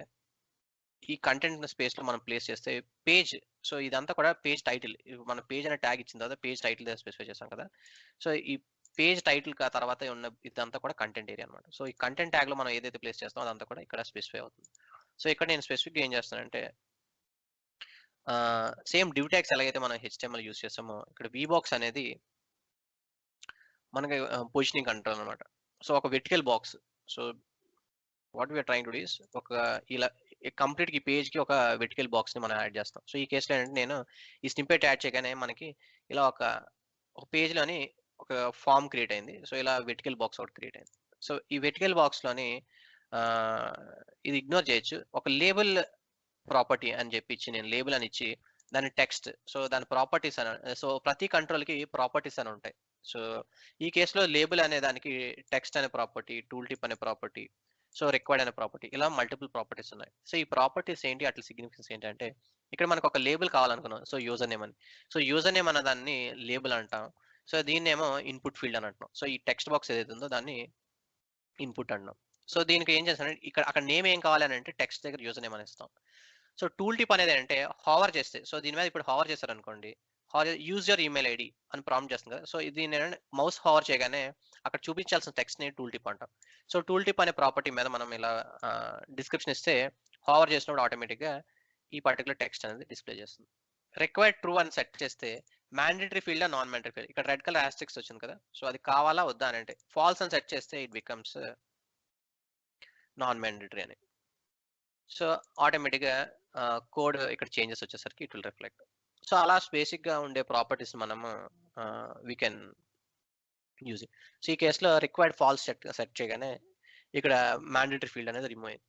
ఈ కంటెంట్ స్పేస్ లో మనం ప్లేస్ చేస్తే పేజ్, సో ఇదంతా కూడా పేజ్ టైటిల్, మన పేజ్ అనే ట్యాగ్ ఇచ్చిన తర్వాత పేజ్ టైటిల్ స్పెసిఫై చేస్తాం కదా. సో ఈ పేజ్ టైటిల్ తర్వాత ఉన్న ఇదంతా కూడా కంటెంట్ ఏరియా అనమాట. సో ఈ కంటెంట్ ట్యాగ్ లో మనం ఏదైతే ప్లేస్ చేస్తామో అదంతా కూడా ఇక్కడ స్పెసిఫై అవుతుంది. సో ఇక్కడ నేను స్పెసిఫిక్ ఏం చేస్తానంటే సేమ్ డివ్ ట్యాగ్స్ ఎలాగైతే మనం HTML యూస్ చేస్తామో ఇక్కడ బాక్స్ అనేది మనకి పొజిషనింగ్ కంట్రోల్ అనమాట. సో ఒక vertical box. So what we're trying to do is ఒక ఇలా కంప్లీట్ ఈ పేజ్ కి ఒక వెర్టికల్ బాక్స్ ని మనం యాడ్ చేస్తాం. సో ఈ కేసులో ఏంటంటే నేను ఈ స్నిప్పెట్ యాడ్ చేయగానే మనకి ఇలా ఒక పేజ్ లోని ఒక ఫామ్ క్రియేట్ అయింది. సో ఇలా వెర్టికల్ బాక్స్ ఒకటి క్రియేట్ అయింది. సో ఈ వెర్టికల్ బాక్స్ లోని ఇది ఇగ్నోర్ చేయొచ్చు. ఒక లేబుల్ ప్రాపర్టీ అని చెప్పి నేను లేబుల్ అని ఇచ్చి దాని టెక్స్ట్, సో దాని ప్రాపర్టీస్ అని, సో ప్రతి కంట్రోల్ కి ప్రాపర్టీస్ అని ఉంటాయి. సో ఈ కేసులో లేబుల్ అనే దానికి టెక్స్ట్ అనే ప్రాపర్టీ, టూల్ టిప్ అనే ప్రాపర్టీ, సో రిక్వైర్డ్ అనే ప్రాపర్టీ, ఇలా మల్టిపుల్ ప్రాపర్టీస్ ఉన్నాయి. సో ఈ ప్రాపర్టీస్ ఏంటి, అట్లా సిగ్నిఫికెన్స్ ఏంటంటే ఇక్కడ మనకు ఒక లేబుల్ కావాలనుకున్నాం. సో యూజర్ నేమ్ అని, సో యూజర్ నేమ్ అన్న దాన్ని లేబుల్ అంటాం. సో దీన్నేమో ఇన్పుట్ ఫీల్డ్ అని అంటున్నాం. సో ఈ టెక్స్ట్ బాక్స్ ఏదైతే ఉందో దాన్ని ఇన్పుట్ అంటున్నాం. సో దీనికి ఏం చేస్తానంటే ఇక్కడ అక్కడ నేమ్ ఏం కావాలి అని అంటే టెక్స్ట్ దగ్గర యూజర్ నేమ్ అని ఇస్తాం. సో టూల్ టిప్ అనేది అంటే హావర్ చేస్తే, సో దీని మీద ఇప్పుడు హావర్ చేశారు అనుకోండి, యూజ్ యువర్ ఈమెయిల్ ఐడి అని ప్రాంప్ట్ చేస్తుంది కదా. సో ఇది నేను మౌస్ హవర్ చేయగానే అక్కడ చూపించాల్సిన టెక్స్ట్ ని టూల్ టిప్ అంటాం. సో టూల్ టిప్ అనే ప్రాపర్టీ మీద మనం ఇలా డిస్క్రిప్షన్ ఇస్తే హవర్ చేసినప్పుడు ఆటోమేటిక్ గా ఈ పర్టికులర్ టెక్స్ట్ అనేది డిస్ప్లే చేస్తుంది. రిక్వైర్డ్ ట్రూ అని సెట్ చేస్తే mandatory field non mandatory field, ఇక్కడ రెడ్ కలర్ ఆస్టెక్స్ వచ్చింది కదా, సో అది కావాలా వద్దా అని అంటే ఫాల్స్ అని సెట్ చేస్తే ఇట్ బికమ్స్ నాన్ మ్యాండేటరీ అని. సో ఆటోమేటిక్ గా కోడ్ ఇక్కడ చేంజెస్ వచ్చేసరికి ఇట్ విల్ రిఫ్లెక్ట్. సో అలా బేసిక్ గా ఉండే ప్రాపర్టీస్ మనము వీ కెన్ యూజ్. సో ఈ కేసులో రిక్వైర్డ్ ఫాల్స్ సెట్ చేయగానే ఇక్కడ మ్యాండేటరీ ఫీల్డ్ అనేది రిమూవ్ అయింది.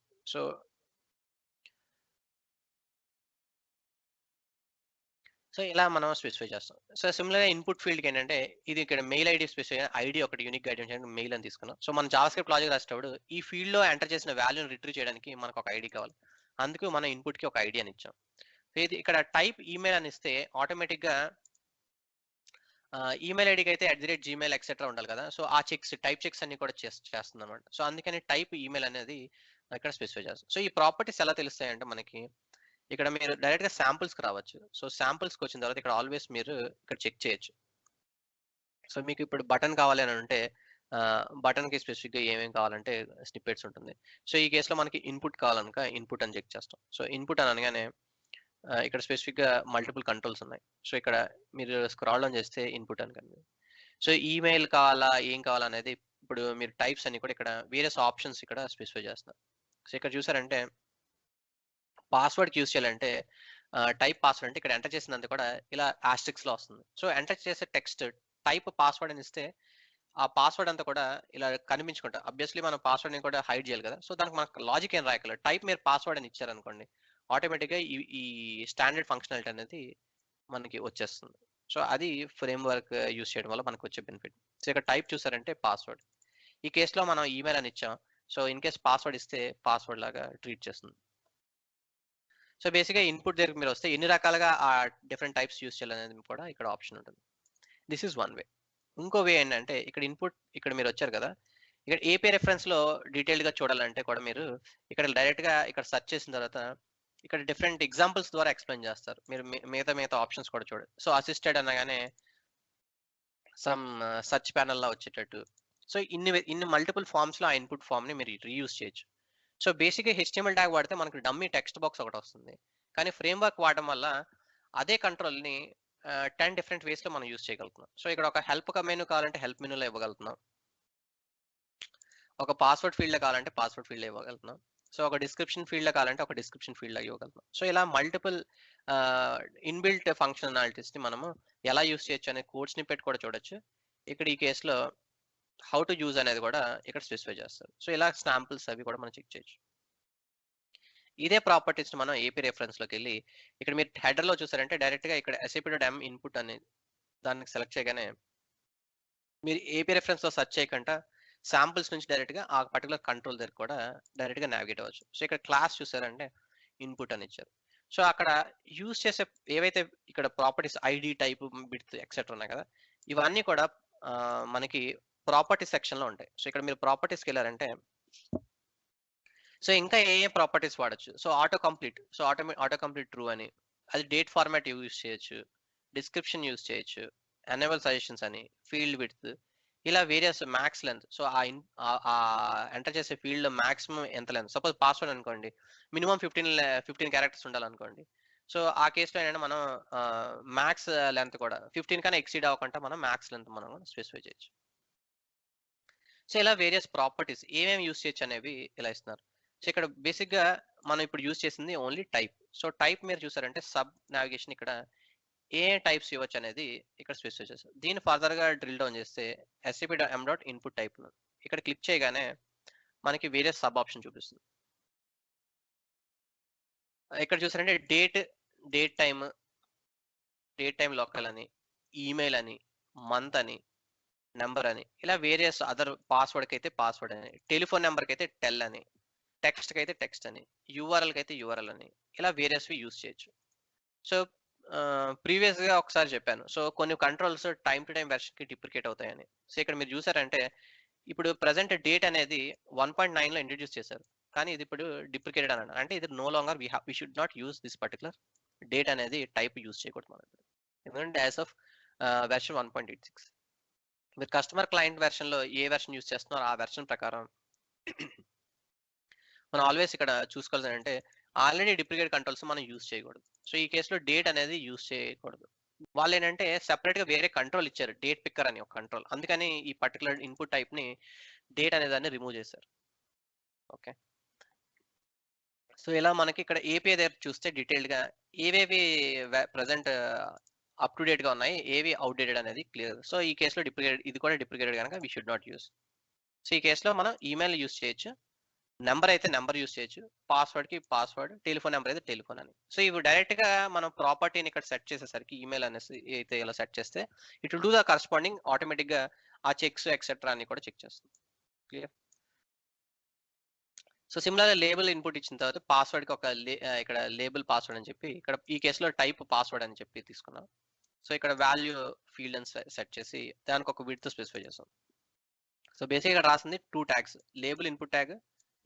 సో ఇలా మనం స్పెసిఫై చేస్తాం. సో సిమిలర్గా ఇన్పుట్ ఫీల్డ్కి ఏంటంటే ఇది ఇక్కడ మెయిల్ ఐడి స్పెసిఫై ఐడి ఒకటి యూనిక్ ఐడి మెయిల్ అని తీసుకున్నాం. సో మనం జావాస్క్రిప్ట్ లాజిక్ రాసేటప్పుడు ఈ ఫీల్డ్ లో ఎంటర్ చేసిన వాల్యూని రిట్రీవ్ చేయడానికి మనకు ఒక ఐడి కావాలి. అందుకు మనం ఇన్పుట్ కి ఒక ఐడి అని ఇచ్చాం. సో ఇది ఇక్కడ టైప్ ఈమెయిల్ అని ఇస్తే ఆటోమేటిక్ గా ఈమెయిల్ ఐడికి అయితే @gmail ఎక్సెట్రా ఉండాలి కదా. సో ఆ టైప్ చెక్స్ అన్ని కూడా చేస్తుంది అనమాట. సో అందుకని టైప్ ఈమెయిల్ అనేది ఇక్కడ స్పెసిఫై చేస్తాం. సో ఈ ప్రాపర్టీస్ ఎలా తెలుస్తాయంటే మనకి ఇక్కడ మీరు డైరెక్ట్ గా శాంపుల్స్ కి రావచ్చు. సో శాంపుల్స్ కి వచ్చిన తర్వాత ఇక్కడ ఆల్వేస్ మీరు ఇక్కడ చెక్ చేయొచ్చు. సో మీకు ఇప్పుడు బటన్ కావాలి అని అంటే బటన్ కి స్పెసిఫిక్ గా ఏమేమి కావాలంటే స్నిప్పెట్స్ ఉంటుంది. సో ఈ కేసులో మనకి ఇన్పుట్ కావాలనుక ఇన్పుట్ అని చెక్ చేస్తాం. సో ఇన్పుట్ అని అనగానే ఇక్కడ స్పెసిఫిక్ గా మల్టిపుల్ కంట్రోల్స్ ఉన్నాయి. సో ఇక్కడ మీరు స్క్రాల్ డౌన్ చేస్తే ఇన్పుట్ అని కనిపి. సో ఈమెయిల్ కావాలా ఏం కావాలా అనేది ఇప్పుడు మీరు టైప్స్ అన్ని కూడా ఇక్కడ వేరియస్ ఆప్షన్స్ ఇక్కడ స్పెసిఫై చేస్తున్నారు. సో ఇక్కడ చూసారంటే పాస్వర్డ్ యూజ్ చేయాలంటే టైప్ పాస్వర్డ్ అంటే ఇక్కడ ఎంటర్ చేసినంత కూడా ఇలా ఆస్ట్రిక్స్ లో వస్తుంది. సో ఎంటర్ చేసే టెక్స్ట్ టైప్ పాస్వర్డ్ అని ఇస్తే ఆ పాస్వర్డ్ అంతా కూడా ఇలా కనిపించుకుంటా. అబ్వియస్లీ మనం పాస్వర్డ్ ని కూడా హైడ్ చేయాలి కదా. సో దానికి మనకు లాజిక్ ఏం రాయగలరు. టైప్ మీరు పాస్వర్డ్ అని ఇచ్చారనుకోండి ఆటోమేటిక్ గా ఈ స్టాండర్డ్ ఫంక్షనాలిటీ అనేది మనకి వచ్చేస్తుంది. సో అది ఫ్రేమ్ వర్క్ యూజ్ చేయడం వల్ల మనకు వచ్చే బెనిఫిట్. సో ఇక్కడ టైప్ చూసారంటే పాస్వర్డ్. ఈ కేసులో మనం ఈమెయిల్ అని ఇచ్చాం. సో ఇన్ కేస్ పాస్వర్డ్ ఇస్తే పాస్వర్డ్ లాగా ట్రీట్ చేస్తుంది. సో బేసిక్గా ఇన్పుట్ దగ్గర మీరు వస్తే ఎన్ని రకాలుగా ఆ డిఫరెంట్ టైప్స్ యూస్ చేయాలనేది కూడా ఇక్కడ ఆప్షన్ ఉంటుంది. This is one way. ఇంకో వే ఏంటంటే ఇక్కడ ఇన్పుట్ ఇక్కడ మీరు వచ్చారు కదా, ఇక్కడ ఏపీ రెఫరెన్స్ లో డీటెయిల్డ్ గా చూడాలంటే కూడా మీరు ఇక్కడ డైరెక్ట్ గా ఇక్కడ సెర్చ్ చేసిన తర్వాత ఇక్కడ డిఫరెంట్ ఎగ్జాంపుల్స్ ద్వారా ఎక్స్ప్లెయిన్ చేస్తారు. మీరు మిగతా ఆప్షన్స్ కూడా చూడండి. సో అసిస్టెడ్ అనగానే సమ్ సెర్చ్ ప్యానల్ లా వచ్చేటట్టు. సో ఇన్ని మల్టిపుల్ ఫార్మ్స్ లో ఆ ఇన్పుట్ ఫామ్ ని మీరు రీయూజ్ చేయొచ్చు. సో బేసిక్గా HTML ట్యాగ్ వాడితే మనకు డమ్మీ టెక్స్ట్ బాక్స్ ఒకటి వస్తుంది. కానీ ఫ్రేమ్ వర్క్ వాడడం వల్ల అదే కంట్రోల్ ని 10 డిఫరెంట్ వేస్ లో మనం యూజ్ చేయగలుగుతున్నాం. సో ఇక్కడ ఒక హెల్ప్ మెనూ కావాలంటే హెల్ప్ మెనూలో ఇవ్వగలుగుతున్నాం. ఒక పాస్వర్డ్ ఫీల్డ్ కావాలంటే పాస్వర్డ్ ఫీల్డ్ ఇవ్వగలుగుతున్నాం. సో ఒక డిస్క్రిప్షన్ ఫీల్డ్ కావాలంటే ఒక డిస్క్రిప్షన్ ఫీల్డ్ ఇవ్వగలుగుతున్నాం. సో ఇలా మల్టిపుల్ ఇన్బిల్ట్ ఫంక్షనాలిటీస్ ని మనము ఎలా యూజ్ చేయొచ్చు అనే కోడ్ స్నిప్పెట్ కూడా చూడొచ్చు. ఇక్కడ ఈ కేసులో హౌ టు యూజ్ అనేది కూడా ఇక్కడ స్పెసిఫై చేస్తారు. సో ఇలా శాంపుల్స్ అవి కూడా మనం చెక్ చేయొచ్చు. ఇదే ప్రాపర్టీస్ మనం ఏపీ రెఫరెన్స్ లోకి వెళ్ళి ఇక్కడ మీరు హెడర్ లో చూసారంటే డైరెక్ట్ గా ఇక్కడ sap.m ఇన్పుట్ అని దానికి సెలెక్ట్ చేయగానే మీరు ఏపీ రెఫరెన్స్ లో సెర్చ్ చేయకుండా శాంపుల్స్ నుంచి డైరెక్ట్ గా ఆ పర్టికులర్ కంట్రోల్ దగ్గర కూడా డైరెక్ట్ గా నావిగేట్ అవ్వచ్చు. సో ఇక్కడ క్లాస్ చూసారంటే ఇన్పుట్ అని ఇచ్చారు. సో అక్కడ యూజ్ చేసే ఏవైతే ఇక్కడ properties ID type bits etcetera ఉన్నాయి కదా, ఇవన్నీ కూడా మనకి ప్రాపర్టీ సెక్షన్ లో ఉంటాయి. సో ఇక్కడ మీరు ప్రాపర్టీస్కి వెళ్ళారంటే సో ఇంకా ఏ ప్రాపర్టీస్ వాడచ్చు. So auto complete. So auto complete true అని, అది డేట్ ఫార్మాట్ యూజ్ చేయొచ్చు, డిస్క్రిప్షన్ యూజ్ చేయొచ్చు, ఎనేబుల్ సజెషన్స్ అని, ఫీల్డ్ విడ్త్, ఇలా వేరియస్ మ్యాక్స్ లెంత్. సో ఆ ఎంటర్ చేసే ఫీల్డ్ లో మాక్సిమం ఎంత లెంత్. సపోజ్ పాస్వర్డ్ అనుకోండి మినిమం 15 క్యారెక్టర్స్ ఉండాలనుకోండి. సో ఆ కేసులో ఏంటంటే మనం మ్యాక్స్ లెంత్ కూడా 15 కన్నా ఎక్సీడ్ అవ్వకుండా మనం మ్యాక్స్ లెంత్ మనం స్పెసిఫై చేయొచ్చు. సో ఇలా వేరియస్ ప్రాపర్టీస్ ఏమేమి యూజ్ చేయొచ్చు అనేవి ఇలా ఇస్తున్నారు. సో ఇక్కడ బేసిక్ గా మనం ఇప్పుడు యూజ్ చేసింది ఓన్లీ టైప్. సో టైప్ మీరు చూసారంటే సబ్ నావిగేషన్ ఇక్కడ ఏ టైప్స్ ఇవ్వచ్చు అనేది ఇక్కడ స్పెసిఫై చేస్తారు. దీన్ని ఫర్దర్ గా డ్రిల్ డౌన్ చేస్తే sap.m.input టైప్ ఇక్కడ క్లిక్ చేయగానే మనకి వేరియస్ సబ్ ఆప్షన్ చూపిస్తుంది. ఇక్కడ చూసారంటే డేట్ టైమ్ లోకల్ అని, ఈమెయిల్ అని, మంత్ అని, నెంబర్ అని, ఇలా వేరియస్ అదర్ పాస్వర్డ్ కి అయితే పాస్వర్డ్ అని, టెలిఫోన్ నెంబర్కి అయితే టెల్ అని, టెక్స్ట్ కి అయితే టెక్స్ట్ అని, యూఆర్ఎల్ కి అయితే యూఆర్ఎల్ అని, ఇలా వేరియస్ యూజ్ చేయొచ్చు. సో ప్రీవియస్ గా ఒకసారి చెప్పాను. సో కొన్ని controls time to time version కి డిప్రికేట్ అవుతాయని. సో ఇక్కడ మీరు చూసారంటే ఇప్పుడు ప్రెసెంట్ డేట్ అనేది 1.9 లో ఇంట్రడ్యూస్ చేశారు. కానీ ఇది ఇప్పుడు డిప్రికేటెడ్ అని అంటే ఇది no longer we should not use this particular date అనేది టైప్ యూజ్ చేయకూడదు మనం. ఎందుకంటే యాజ్ ఆఫ్ వెర్షన్ 1.86 మీరు కస్టమర్ క్లయింట్ వెర్షన్లో ఏ వెర్షన్ యూస్ చేస్తున్నారో ఆ వెర్షన్ ప్రకారం మనం ఆల్వేస్ ఇక్కడ చూసుకోవాల్సింది అంటే ఆల్రెడీ డిప్లికేట్ కంట్రోల్స్ మనం యూస్ చేయకూడదు. సో ఈ కేసులో డేట్ అనేది యూస్ చేయకూడదు. వాళ్ళు ఏంటంటే సెపరేట్ గా వేరే కంట్రోల్ ఇచ్చారు, డేట్ పిక్కర్ అని ఒక కంట్రోల్. అందుకని ఈ పర్టికులర్ ఇన్పుట్ టైప్ ని డేట్ అనే దాన్ని రిమూవ్ చేశారు. ఓకే, సో ఇలా మనకి ఇక్కడ ఏపీఐ దగ్గర చూస్తే డీటెయిల్డ్ గా ఏవేవి ప్రజెంట్ అప్ టు డేట్ గా ఉన్నాయి, ఏవి అవుట్డేటెడ్ అనేది క్లియర్. సో ఈ కేసులో డిప్లికేటెడ్, ఇది కూడా డిప్లికేటెడ్ కనుక we should not use. So ఈ కేసులో మనం ఈమెయిల్ యూస్ చేయొచ్చు, నెంబర్ అయితే నెంబర్ యూస్ చేయొచ్చు, పాస్వర్డ్ కి పాస్వర్డ్, టెలిఫోన్ నెంబర్ అయితే టెలిఫోన్ అని. సో ఇవి డైరెక్ట్ గా మనం ప్రాపర్టీని ఇక్కడ సెట్ చేసేసరికి ఈమెయిల్ అనేసి అయితే ఇలా సెట్ చేస్తే it will do the corresponding automatic గా ఆ చెక్స్ ఎక్సెట్రా అని కూడా చెక్ చేస్తుంది. Clear. So similar label input ఇచ్చిన తర్వాత పాస్వర్డ్ కి ఒక ఇక్కడ లేబుల్ పాస్వర్డ్ అని చెప్పి, ఇక్కడ ఈ కేసులో టైప్ పాస్వర్డ్ అని చెప్పి తీసుకున్నాం. సో ఇక్కడ వాల్యూ ఫీల్డ్ అని సెట్ చేసి దానికి ఒక విడ్త్ స్పెసిఫై చేస్తాం. సో బేసిక్ ఇక్కడ రాసింది 2 tags, label input tag,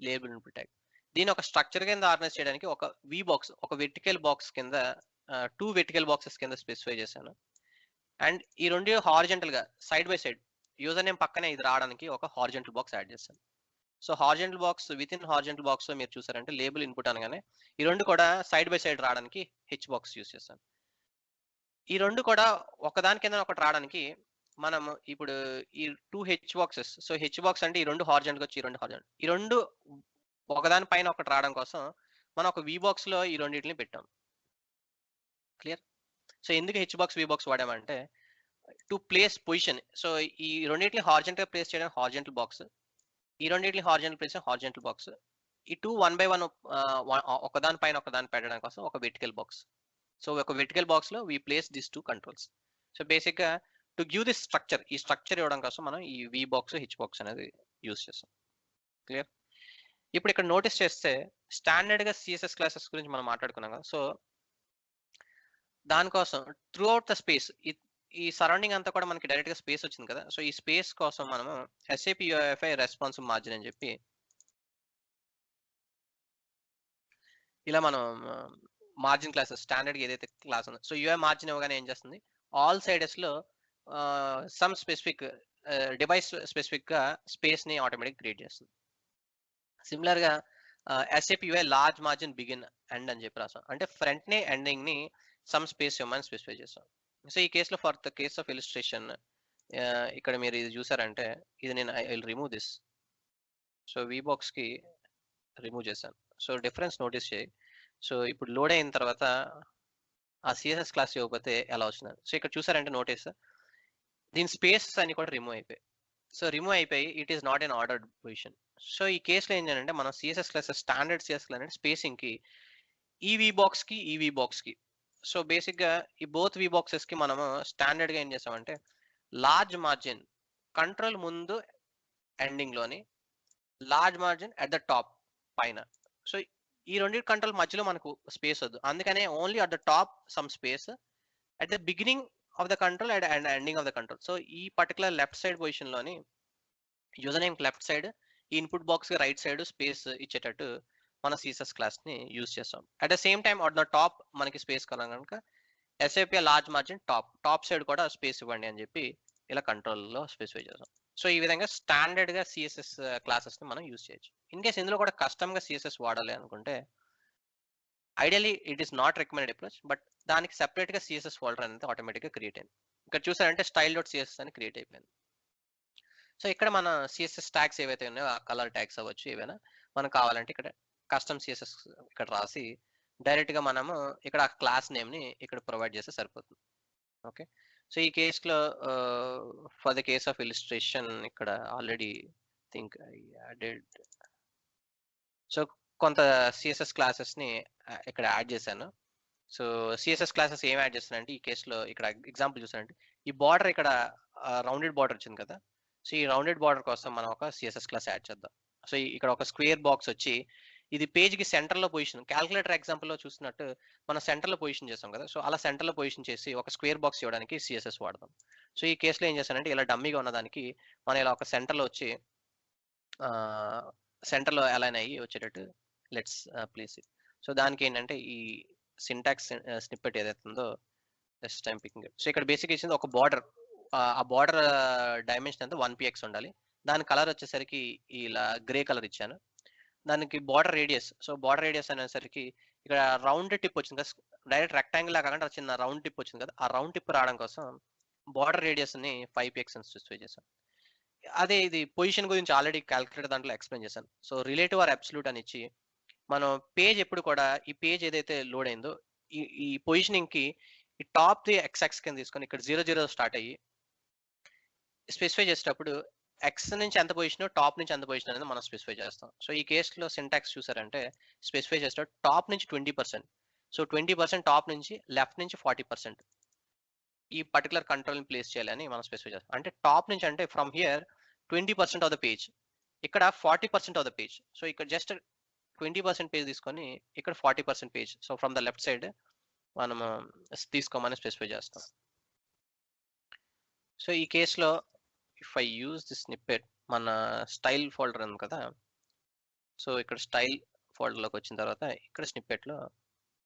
label input tag. దీని ఒక స్ట్రక్చర్ కింద ఆర్గనైజ్ చేయడానికి ఒక వి బాక్స్, ఒక వెర్టికల్ బాక్స్ కింద 2 వెర్టికల్ బాక్సెస్ కింద స్పెసిఫై చేశాను. అండ్ ఈ రెండు హారిజెంటల్ గా side by side user name పక్కనే ఇది రావడానికి ఒక హారిజెంటల్ బాక్స్ యాడ్ చేశాను. So horizontal box with in horizontal box లో మీరు చూసారంటే లేబుల్ ఇన్పుట్ అనగానే ఈ రెండు కూడా సైడ్ బై సైడ్ రావడానికి హెచ్ బాక్స్ యూస్ చేశాను. ఈ రెండు కూడా ఒకదాని కింద ఒకటి రావడానికి మనం ఇప్పుడు ఈ 2 H boxes, so H box అంటే ఈ రెండు హారిజెంటల్ వచ్చి ఈ రెండు హారిజెంటల్, ఈ రెండు ఒకదాని పైన ఒకటి రావడం కోసం మనం ఒక వి బాక్స్ లో ఈ రెండింటిని పెట్టాం. క్లియర్. సో ఎందుకు హెచ్ బాక్స్ వి బాక్స్ వాడామంటే టు ప్లేస్ పొజిషన్. సో ఈ రెండింటిని హారిజెంటల్ ప్లేస్ చేయడానికి హారిజెంటల్ బాక్స్, ఈ రెండింటిని హారిజెంటల్ ప్లేస్ హారిజెంటల్ బాక్స్, ఈ 2 1 by 1 ఒకదాని పైన ఒకదాని పెట్టడం కోసం ఒక వెర్టికల్ బాక్స్. సో ఒక వెర్టికల్ బాక్స్ లో we place this 2 controls. So basic గా టు గివ్ దిస్ స్ట్రక్చర్, ఈ స్ట్రక్చర్ ఇవ్వడం కోసం మనం ఈ వి బాక్స్ హెచ్ బాక్స్ అనేది యూస్ చేస్తాం. క్లియర్. ఇప్పుడు ఇక్కడ నోటీస్ చేస్తే స్టాండర్డ్ గా సిఎస్ఎస్ క్లాసెస్ గురించి మనం మాట్లాడుకున్నాం కదా. సో దానికోసం త్రూ అవుట్ ద స్పేస్, ఈ సరౌండింగ్ అంతా కూడా మనకి డైరెక్ట్ గా స్పేస్ వచ్చింది కదా. సో ఈ స్పేస్ కోసం మనము SAP UEFI రెస్పాన్సివ్ మార్జిన్ అని చెప్పి ఇలా మనం మార్జిన్ క్లాసెస్ స్టాండర్డ్ ఏదైతే క్లాస్ ఉందో, సో యూఐ మార్జిన్ ఇవ్వగానే ఏం చేస్తుంది, ఆల్ సైడెస్ లో సమ్ స్పెసిఫిక్ డివైస్ స్పెసిఫిక్ గా స్పేస్ ని ఆటోమేటిక్ క్రియేట్ చేస్తుంది. సిమిలర్ గా SAP UI large margin begin end అని చెప్పి రాసాం, అంటే ఫ్రంట్ ని ఎండింగ్ ని సమ్ స్పేస్ ఇవ్వమని స్పెసిఫై చేస్తాం. సో ఈ కేసులో for the case of illustration ఇక్కడ మీరు ఇది చూసారంటే ఇది నేను I will remove this. So we box కి రిమూవ్ చేశాను. సో డిఫరెన్స్ నోటీస్ చేయి. సో ఇప్పుడు లోడ్ అయిన తర్వాత ఆ సిఎస్ఎస్ క్లాస్ ఇవ్వకపోతే ఎలా వచ్చింది. సో ఇక్కడ చూసారంటే నోటీస్ దీని స్పేస్ అన్ని కూడా రిమూవ్ అయిపోయి, సో రిమూవ్ అయిపోయి it is not an ordered position. So ఈ కేసులో ఏం చేయాలంటే మనం CSS classes standard CS class అంటే స్పేసింగ్ కి ఈ బాక్స్ కి ఈ బాక్స్ కి, సో బేసిక్ గా ఈ బోత్ వి బాక్సెస్ కి మనము స్టాండర్డ్ గా ఏం చేసామంటే లార్జ్ మార్జిన్ కంట్రోల్ ముందు ఎండింగ్ లోని, large margin at the top పైన. సో ఈ రెండు కంట్రోల్ మధ్యలో మనకు స్పేస్ వద్దు, అందుకనే only at the top some space, at the beginning of the control and ending of the control. So ఈ పర్టికులర్ లెఫ్ట్ సైడ్ పొజిషన్ లోని యూజర్ నేమ్ లెఫ్ట్ సైడ్, ఈ ఇన్పుట్ బాక్స్ కి రైట్ సైడ్ స్పేస్ ఇచ్చేటట్టు మన సిఎస్ఎస్ క్లాస్ ని యూజ్ చేస్తాం. At the same time at the top మనకి స్పేస్ కావాలి కనుక SAP large margin top side కూడా స్పేస్ ఇవ్వండి అని చెప్పి ఇలా కంట్రోల్ లో స్పెసిఫై చేస్తాం. సో ఈ విధంగా స్టాండర్డ్ గా సిఎస్ఎస్ క్లాసెస్ ని మనం యూజ్ చేయొచ్చు. ఇన్ కేస్ ఇందులో కూడా కస్టమ్ గా సిఎస్ఎస్ వాడాలి అనుకుంటే ideally it is not recommended approach, but దానికి సెపరేట్ గా సిఎస్ఎస్ ఫోల్డర్ అనేది ఆటోమేటిక్ గా క్రియేట్ అయింది. ఇక్కడ చూసారంటే style.css అని క్రియేట్ అయిపోయింది. సో ఇక్కడ మన సిఎస్ఎస్ ట్యాగ్స్ ఏవైతే ఉన్నాయో ఆ కలర్ ట్యాగ్స్ అవ్వచ్చు ఏవైనా మనకు కావాలంటే ఇక్కడ కస్టమ్ సిఎస్ఎస్ ఇక్కడ రాసి డైరెక్ట్ గా మనము ఇక్కడ ఆ క్లాస్ నేమ్ ని ఇక్కడ ప్రొవైడ్ చేస్తే సరిపోతుంది. ఓకే, సో ఈ కేసులో for the case of illustration ఇక్కడ already think I added, so కొంత సిఎస్ఎస్ క్లాసెస్ ని ఇక్కడ యాడ్ చేశాను. సో సిఎస్ఎస్ క్లాసెస్ ఏం యాడ్ చేస్తానంటే ఈ కేసులో ఇక్కడ ఎగ్జాంపుల్ చూసానంటే ఈ బార్డర్ ఇక్కడ రౌండెడ్ బార్డర్ వచ్చింది కదా. సో ఈ రౌండెడ్ బార్డర్ కోసం మనం ఒక సిఎస్ఎస్ క్లాస్ యాడ్ చేద్దాం. సో ఇక్కడ ఒక స్క్వేర్ బాక్స్ వచ్చి ఇది పేజ్ కి సెంటర్ లో పొజిషన్, క్యాల్కులేటర్ ఎగ్జాంపుల్ లో చూసినట్టు మనం సెంటర్ లో పొజిషన్ చేస్తాం కదా. సో అలా సెంటర్ లో పొజిషన్ చేసి ఒక స్క్వేర్ బాక్స్ ఇవ్వడానికి సిఎస్ఎస్ వాడదాం. సో ఈ కేసులో ఏం చేస్తానంటే ఇలా డమ్మీగా ఉన్నదానికి మనం ఇలా ఒక సెంటర్ లో వచ్చి సెంటర్ లో అలైన్ అయ్యి వచ్చేటట్టు లెట్స్ ప్లేస్ ఇట్. సో దానికి ఏంటంటే ఈ సింటాక్స్ స్నిప్పెట్ ఏదైతే ఉందో జస్ట్ టైం పికింగ్. సో ఇక్కడ బేసిక్ ఇచ్చింది ఒక బార్డర్. ఆ బార్డర్ డైమెన్షన్ ఎంత 1px ఉండాలి. దాని కలర్ వచ్చేసరికి ఇలా గ్రే కలర్ ఇచ్చాను. దానికి border radius. So border radius అనేసరికి ఇక్కడ రౌండ్ టిప్ వచ్చింది కదా! డైరెక్ట్ రెక్టాంగిల్ లాగా కాకుండా చిన్న రౌండ్ టిప్ వచ్చింది కదా! ఆ రౌండ్ టిప్ రావడం కోసం బార్డర్ రేడియస్‌ని 5px అని స్పెసిఫై చేశాను. అదే ఇది పొజిషన్ గురించి ఆల్రెడీ కాలిక్యులేటర్ దాంట్లో ఎక్స్‌ప్లెయిన్ చేశాను. సో రిలేటివ్ ఆర్ అబ్సల్యూట్ అని ఇచ్చి మనం పేజ్ ఎప్పుడు కూడా ఈ పేజ్ ఏదైతే లోడ్ అయిందో ఈ పొజిషనింగ్‌కి ఈ టాప్‌ది ఎక్స్ యాక్సిస్ కింద తీసుకొని ఇక్కడ 0 స్టార్ట్ అయ్యి స్పెసిఫై చేసేటప్పుడు ఎక్స్ నుంచి ఎంత పొజిషన్, టాప్ నుంచి ఎంత పొజిషన్ అనేది మనం స్పెసిఫై చేస్తాం. సో ఈ కేసులో సింటాక్స్ చూసారంటే స్పెసిఫై చేసేటప్పుడు టాప్ నుంచి 20%. సో 20% టాప్ నుంచి, లెఫ్ట్ నుంచి 40% ఈ పర్టికులర్ కంట్రోల్‌ని ప్లేస్ చేయాలని మనం స్పెసిఫై చేస్తాం. అంటే టాప్ నుంచి అంటే from here 20% of the page. ఇక్కడ 40% ఆఫ్ ద పేజ్. సో ఇక్కడ జస్ట్ 20% పేజ్ తీసుకొని ఇక్కడ 40% page. So from the left side మనము తీసుకోమని స్పెసిఫై చేస్తాం. సో ఈ కేసులో if I use this snippet మన స్టైల్ ఫోల్డర్ ఉంది కదా! సో ఇక్కడ స్టైల్ ఫోల్డర్‌లోకి వచ్చిన తర్వాత ఇక్కడ స్నిప్పెట్‌లో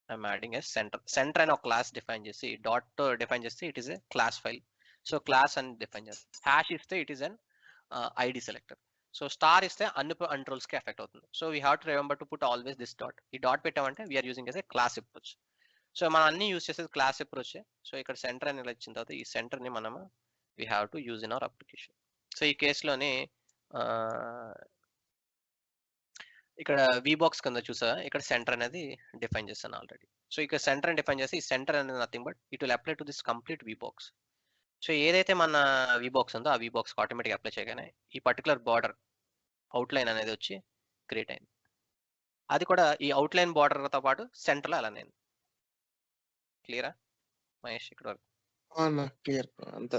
I'm adding a center. Center అని ఒక క్లాస్ డిఫైన్ చేసి డాట్‌తో డిఫైన్ చేస్తే it is a class file. So class అని డిఫైన్ చేస్తాం. హ్యాష్ ఇస్తే it is an ID selector. So star ఇస్తే అన్ని కంట్రోల్స్‌కి ఎఫెక్ట్ అవుతుంది. So we have to remember to put always this dot. ఈ డాట్ పెట్టామంటే we are using as a class approach. So మనం అన్ని యూజ్ చేసేది క్లాస్ అప్రోచే. సో ఇక్కడ సెంటర్ అని ఇలా ఇచ్చిన తర్వాత ఈ సెంటర్‌ని మనము we have to use in our application. So ఈ కేసులోని ఇక్కడ వీబాక్స్ కింద చూసారా ఇక్కడ సెంటర్ అనేది డిఫైన్ చేశాను ఆల్రెడీ. సో ఇక్కడ సెంటర్ అని డిఫైన్ చేసి ఈ సెంటర్ అనేది nothing but it will apply to this complete Wheebox. So ఏదైతే మన వీబాక్స్ ఉందో ఆ వీబాక్స్ ఆటోమేటిక్ అప్లై చేయగానే ఈ పర్టికులర్ బార్డర్ అవుట్లైన్ అనేది వచ్చి క్రియేట్ అయింది. అది కూడా ఈ అవుట్లైన్ బార్డర్తో పాటు సెంటర్లో అలానే అయింది. క్లియరా మహేష్ ఇక్కడ వరకు? క్లియర్ అంత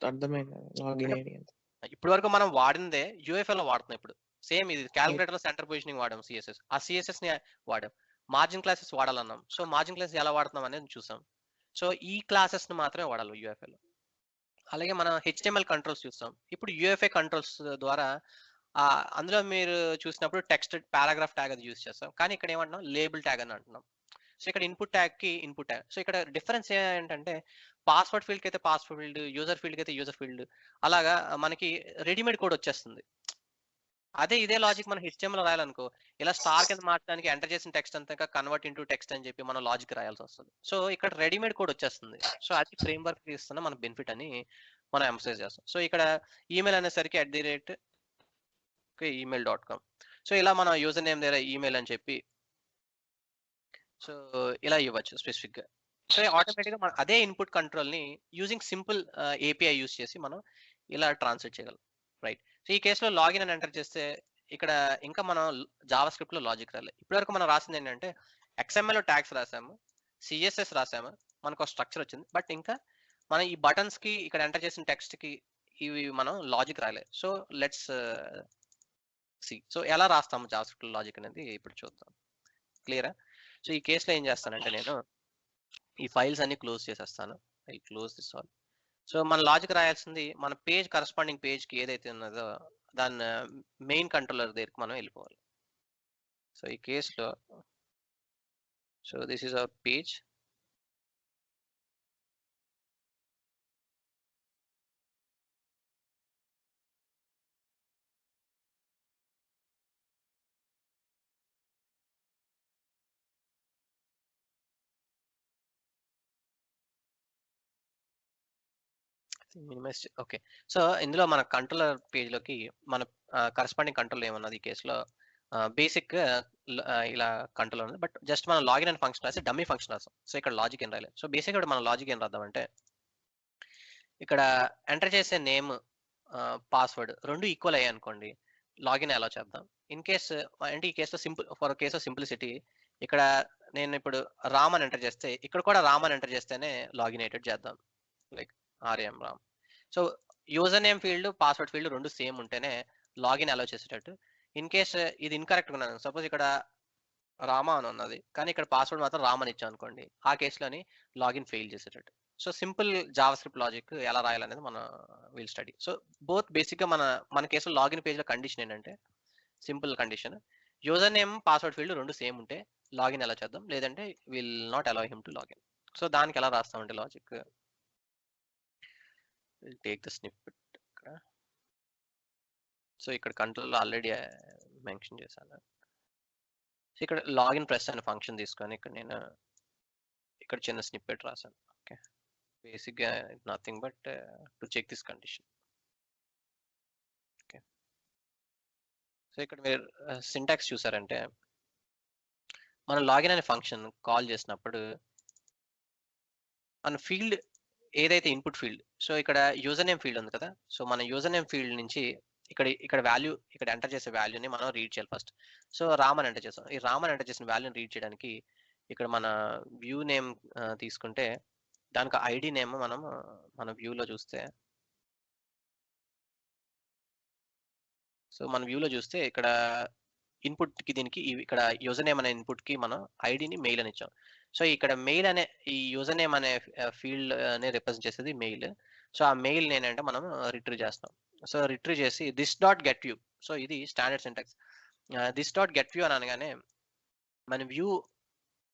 అర్థమైంది. లాగిన్ ఐడి అంత. ఇప్పటి వరకు మనం వాడిందే యూఎఫ్ఎల్ లో వాడుతున్నాం. ఇప్పుడు సేమ్ ఇది క్యాలిక్యులేటర్ లో సెంటర్ పొజిషనింగ్ వాడాం సిఎస్ఎస్. ఆ సిఎస్ఎస్ ని వాడాం. మార్జిన్ క్లాసెస్ వాడాలన్నాం. సో మార్జిన్ క్లాసెస్ ఎలా వాడుతున్నాం అనేది చూసాం. సో ఈ క్లాసెస్ ని మాత్రమే వాడాలి యూఎఫ్ఎల్ లో. అలాగే మనం హెచ్టిఎంఎల్ కంట్రోల్స్ చూస్తాం. ఇప్పుడు యూఎఫ్ఏ కంట్రోల్స్ ద్వారా అందులో మీరు చూసినప్పుడు టెక్స్ట్ పారాగ్రాఫ్ ట్యాగ్ అది యూజ్ చేస్తాం. కానీ ఇక్కడ ఏమంటున్నాం లేబుల్ ట్యాగ్ అని అంటున్నాం. సో ఇక్కడ ఇన్పుట్ ట్యాగ్ కి ఇన్పుట్ ట్యాగ్. సో ఇక్కడ డిఫరెన్స్ ఏంటంటే పాస్వర్డ్ ఫీల్డ్ కి అయితే పాస్వర్డ్ ఫీల్డ్, యూజర్ ఫీల్డ్ కి అయితే యూజర్ ఫీల్డ్, అలాగా మనకి రెడీమేడ్ కోడ్ వచ్చేస్తుంది. అదే ఇదే లాజిక్ మనం హెచ్టిఎంఎల్ లో రాయాలనుకో ఇలా స్టార్ కింద మార్చడానికి ఎంటర్ చేసిన టెక్స్ట్ అంతా కన్వర్ట్ ఇంటూ టెక్స్ట్ అని చెప్పి మనం లాజిక్ రాయాల్సి వస్తుంది. సో ఇక్కడ రెడీమేడ్ కోడ్ వచ్చేస్తుంది. సో అది ఫ్రేమ్ వర్క్ ఇస్తున్న మన బెనిఫిట్ అని మనం ఎంఫసైజ్ చేస్తాం. సో ఇక్కడ ఈమెయిల్ అనేసరికి @email.com. సో ఇలా మన యూజర్ నేమ్ దగ్గర ఈమెయిల్ అని చెప్పి సో ఇలా ఇవ్వచ్చు స్పెసిఫిక్ గా. సో ఆటోమేటిక్ గా మనం అదే ఇన్పుట్ కంట్రోల్ ని యూజింగ్ సింపుల్ ఏపీఐ యూజ్ చేసి మనం ఇలా ట్రాన్స్లేట్ చేయగలం. రైట్. సో ఈ కేసులో లాగిన్ అని ఎంటర్ చేస్తే ఇక్కడ ఇంకా మనం జావా స్క్రిప్ట్ లో లాజిక్ రాలేదు. ఇప్పటివరకు మనం రాసింది ఏంటంటే XML లో ట్యాగ్స్ రాసాము, సిఎస్ఎస్ రాసాము, మనకు ఒక స్ట్రక్చర్ వచ్చింది. బట్ ఇంకా మనం ఈ బటన్స్ కి ఇక్కడ ఎంటర్ చేసిన టెక్స్ట్ కి ఇవి మనం లాజిక్ రాలేదు. So let's see. సో ఎలా రాస్తాము జావా స్క్రిప్ట్ లో లాజిక్ అనేది ఇప్పుడు చూద్దాం. క్లియరా? సో ఈ కేసులో ఏం చేస్తానంటే నేను ఈ ఫైల్స్ అన్ని క్లోజ్ చేసేస్తాను. I close this all. So మన లాజిక్ రాయాల్సింది మన పేజ్ కరస్పాండింగ్ పేజ్ కి ఏదైతే ఉన్నదో దాని మెయిన్ కంట్రోలర్ దగ్గరికి మనం వెళ్ళిపోవాలి. సో ఈ కేసులో so this is our page. Minimize okay. So ఇందులో మన కంట్రోలర్ పేజ్ లోకి మన కరస్పాండింగ్ కంట్రోల్ ఏమన్నది ఈ కేసులో బేసిక్ ఇలా కంట్రోల్ ఉంది. బట్ జస్ట్ మనం లాగిన్ అండ్ ఫంక్షన్ రాసి డమ్మీ ఫంక్షన్ రాస్తాం. సో ఇక్కడ లాజిక్ ఏం రాయలేదు. సో బేసిక్ ఇక్కడ మనం లాజిక్ ఏం రాద్దామంటే ఇక్కడ ఎంటర్ చేసే నేమ్ పాస్వర్డ్ రెండు ఈక్వల్ అయ్యాయి అనుకోండి లాగిన్ ఎలా చేద్దాం. ఇన్ కేస్ అంటే ఈ కేసులో ఫర్ కేస్ ఆఫ్ సింప్లిసిటీ ఇక్కడ నేను ఇప్పుడు రామ్ అని ఎంటర్ చేస్తే ఇక్కడ కూడా రామ్ అని ఎంటర్ చేస్తేనే లాగిన్ అయ్యేటట్టు చేద్దాం. Like RM Ram. So user name field password field రెండు సేమ్ ఉంటేనే లాగిన్ అలౌ చేసేటట్టు. ఇన్ కేస్ ఇది ఇన్కరెక్ట్ ఉన్నాను, సపోజ్ ఇక్కడ రామా అని ఉన్నది కానీ ఇక్కడ పాస్వర్డ్ మాత్రం రామ్ అని ఇచ్చాం అనుకోండి, ఆ కేసులోని లాగిన్ ఫెయిల్ చేసేటట్టు. So simple Java script logic ఎలా రాయాలనేది మన will study. So both basic గా మన కేసులో లాగిన్ పేజ్ లో కండిషన్ ఏంటంటే simple condition user name password field రెండు సేమ్ ఉంటే లాగిన్ ఎలా చేద్దాం, లేదంటే will not allow him to login. So దానికి ఎలా రాస్తామంటే లాజిక్ టేక్ ద స్నిప్పెట్ ఇక్కడ. సో ఇక్కడ కంట్రోల్ ఆల్రెడీ మెన్షన్ చేశాను. సో ఇక్కడ లాగిన్ ప్రెస్ అనే ఫంక్షన్ తీసుకొని ఇక్కడ నేను ఇక్కడ చిన్న స్నిప్పెట్ రాశాను. ఓకే, బేసిక్గా nothing but to check this condition. Okay, so ఇక్కడ మీరు సింటాక్స్ చూసారంటే మనం లాగిన్ అనే ఫంక్షన్ కాల్ చేసినప్పుడు మన ఫీల్డ్ ఏదైతే ఇన్పుట్ ఫీల్డ్, సో ఇక్కడ యూజర్ నేమ్ ఫీల్డ్ ఉంది కదా, సో మన యూజర్ నేమ్ ఫీల్డ్ నుంచి ఇక్కడ వాల్యూ ఇక్కడ ఎంటర్ చేసే వాల్యూని మనం రీడ్ చేయాలి ఫస్ట్. సో రామన్ ఎంటర్ చేస్తాం. ఈ రామన్ ఎంటర్ చేసిన వాల్యూని రీడ్ చేయడానికి ఇక్కడ మన వ్యూ నేమ్ తీసుకుంటే దానికి ఐడి నేమ్ మనం మన వ్యూలో చూస్తే, సో మన వ్యూలో చూస్తే ఇక్కడ ఇన్పుట్ కి దీనికి ఇక్కడ యూజర్ నేమ్ అనే ఇన్పుట్ కి మనం ఐడిని మెయిల్ అని ఇచ్చాం. సో ఇక్కడ మెయిల్ అనే ఈ యూజర్ నేమ్ అనే ఫీల్డ్ ని రిప్రజెంట్ చేసేది మెయిల్. సో ఆ మెయిల్ నేనంటే మనం రిట్రీవ్ చేస్తాం. సో రిట్రీవ్ చేసి this dot get view. So ఇది standard syntax. This dot get view అని అనగానే మన వ్యూ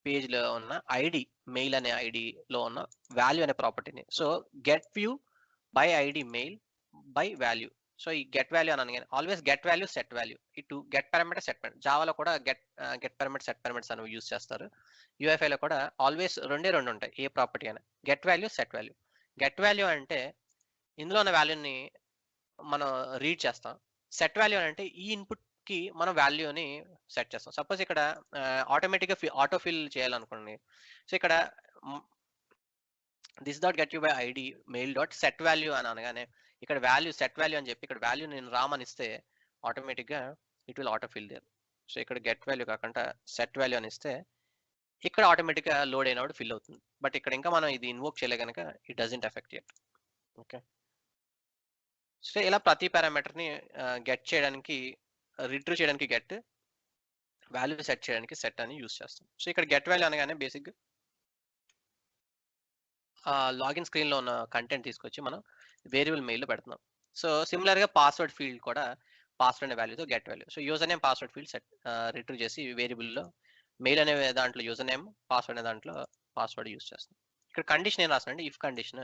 పేజ్ లో ఉన్న ఐడి, మెయిల్ అనే ఐడిలో ఉన్న వాల్యూ అనే ప్రాపర్టీని, so get view by ID mail by value. So ఈ గెట్ వాల్యూ అని అనగానే always get value set value, ఇటు గెట్ పారామీటర్ సెట్ పారామీటర్. జావాలో కూడా గెట్ పారామీటర్ సెట్ పారామీటర్స్ అనేవి యూస్ చేస్తారు. యూఎఫ్ఐలో కూడా ఆల్వేస్ రెండు ఉంటాయి ఏ ప్రాపర్టీ అయినా, get value set value. Get value అంటే ఇందులో ఉన్న వాల్యూని మనం రీడ్ చేస్తాం. సెట్ వాల్యూ అంటే ఈ ఇన్పుట్ కి మనం వాల్యూని సెట్ చేస్తాం. సపోజ్ ఇక్కడ ఆటోమేటిక్గా ఆటో ఫిల్ చేయాలనుకోండి. సో ఇక్కడ this dot get you by ID mail dot set value అని అనగానే ఇక్కడ వాల్యూ సెట్ వాల్యూ అని చెప్పి ఇక్కడ వాల్యూ నేను రామని ఇస్తే ఆటోమేటిక్గా it will auto fill there. So ఇక్కడ గెట్ వాల్యూ కాకుండా సెట్ వాల్యూ అని ఇస్తే ఇక్కడ ఆటోమేటిక్గా లోడ్ అయినప్పుడు ఫిల్ అవుతుంది. బట్ ఇక్కడ ఇంకా మనం ఇది ఇన్వోక్ చేయలే కనుక it doesn't effect it. Okay, so ఇలా ప్రతి పారామీటర్ని గెట్ చేయడానికి, రిట్రీవ్ చేయడానికి గెట్, వాల్యూ సెట్ చేయడానికి సెట్ అని యూస్ చేస్తాం. సో ఇక్కడ గెట్ వాల్యూ అనగానే బేసిక్ లాగిన్ స్క్రీన్లో ఉన్న కంటెంట్ తీసుకొచ్చి మనం వేరియబుల్ మెయిల్లో పెడుతున్నాం. సో సిమిలర్గా పాస్వర్డ్ ఫీల్డ్ కూడా పాస్వర్డ్ అనే వాల్యూతో get value. So user name password field set retrieve చేసి వేరియబుల్లో మెయిల్ అనే దాంట్లో యూజర్ నేమ్, పాస్వర్డ్ అనే దాంట్లో పాస్వర్డ్ యూస్ చేస్తాం. ఇక్కడ కండిషన్ ఏం రాస్తానంటే if condition,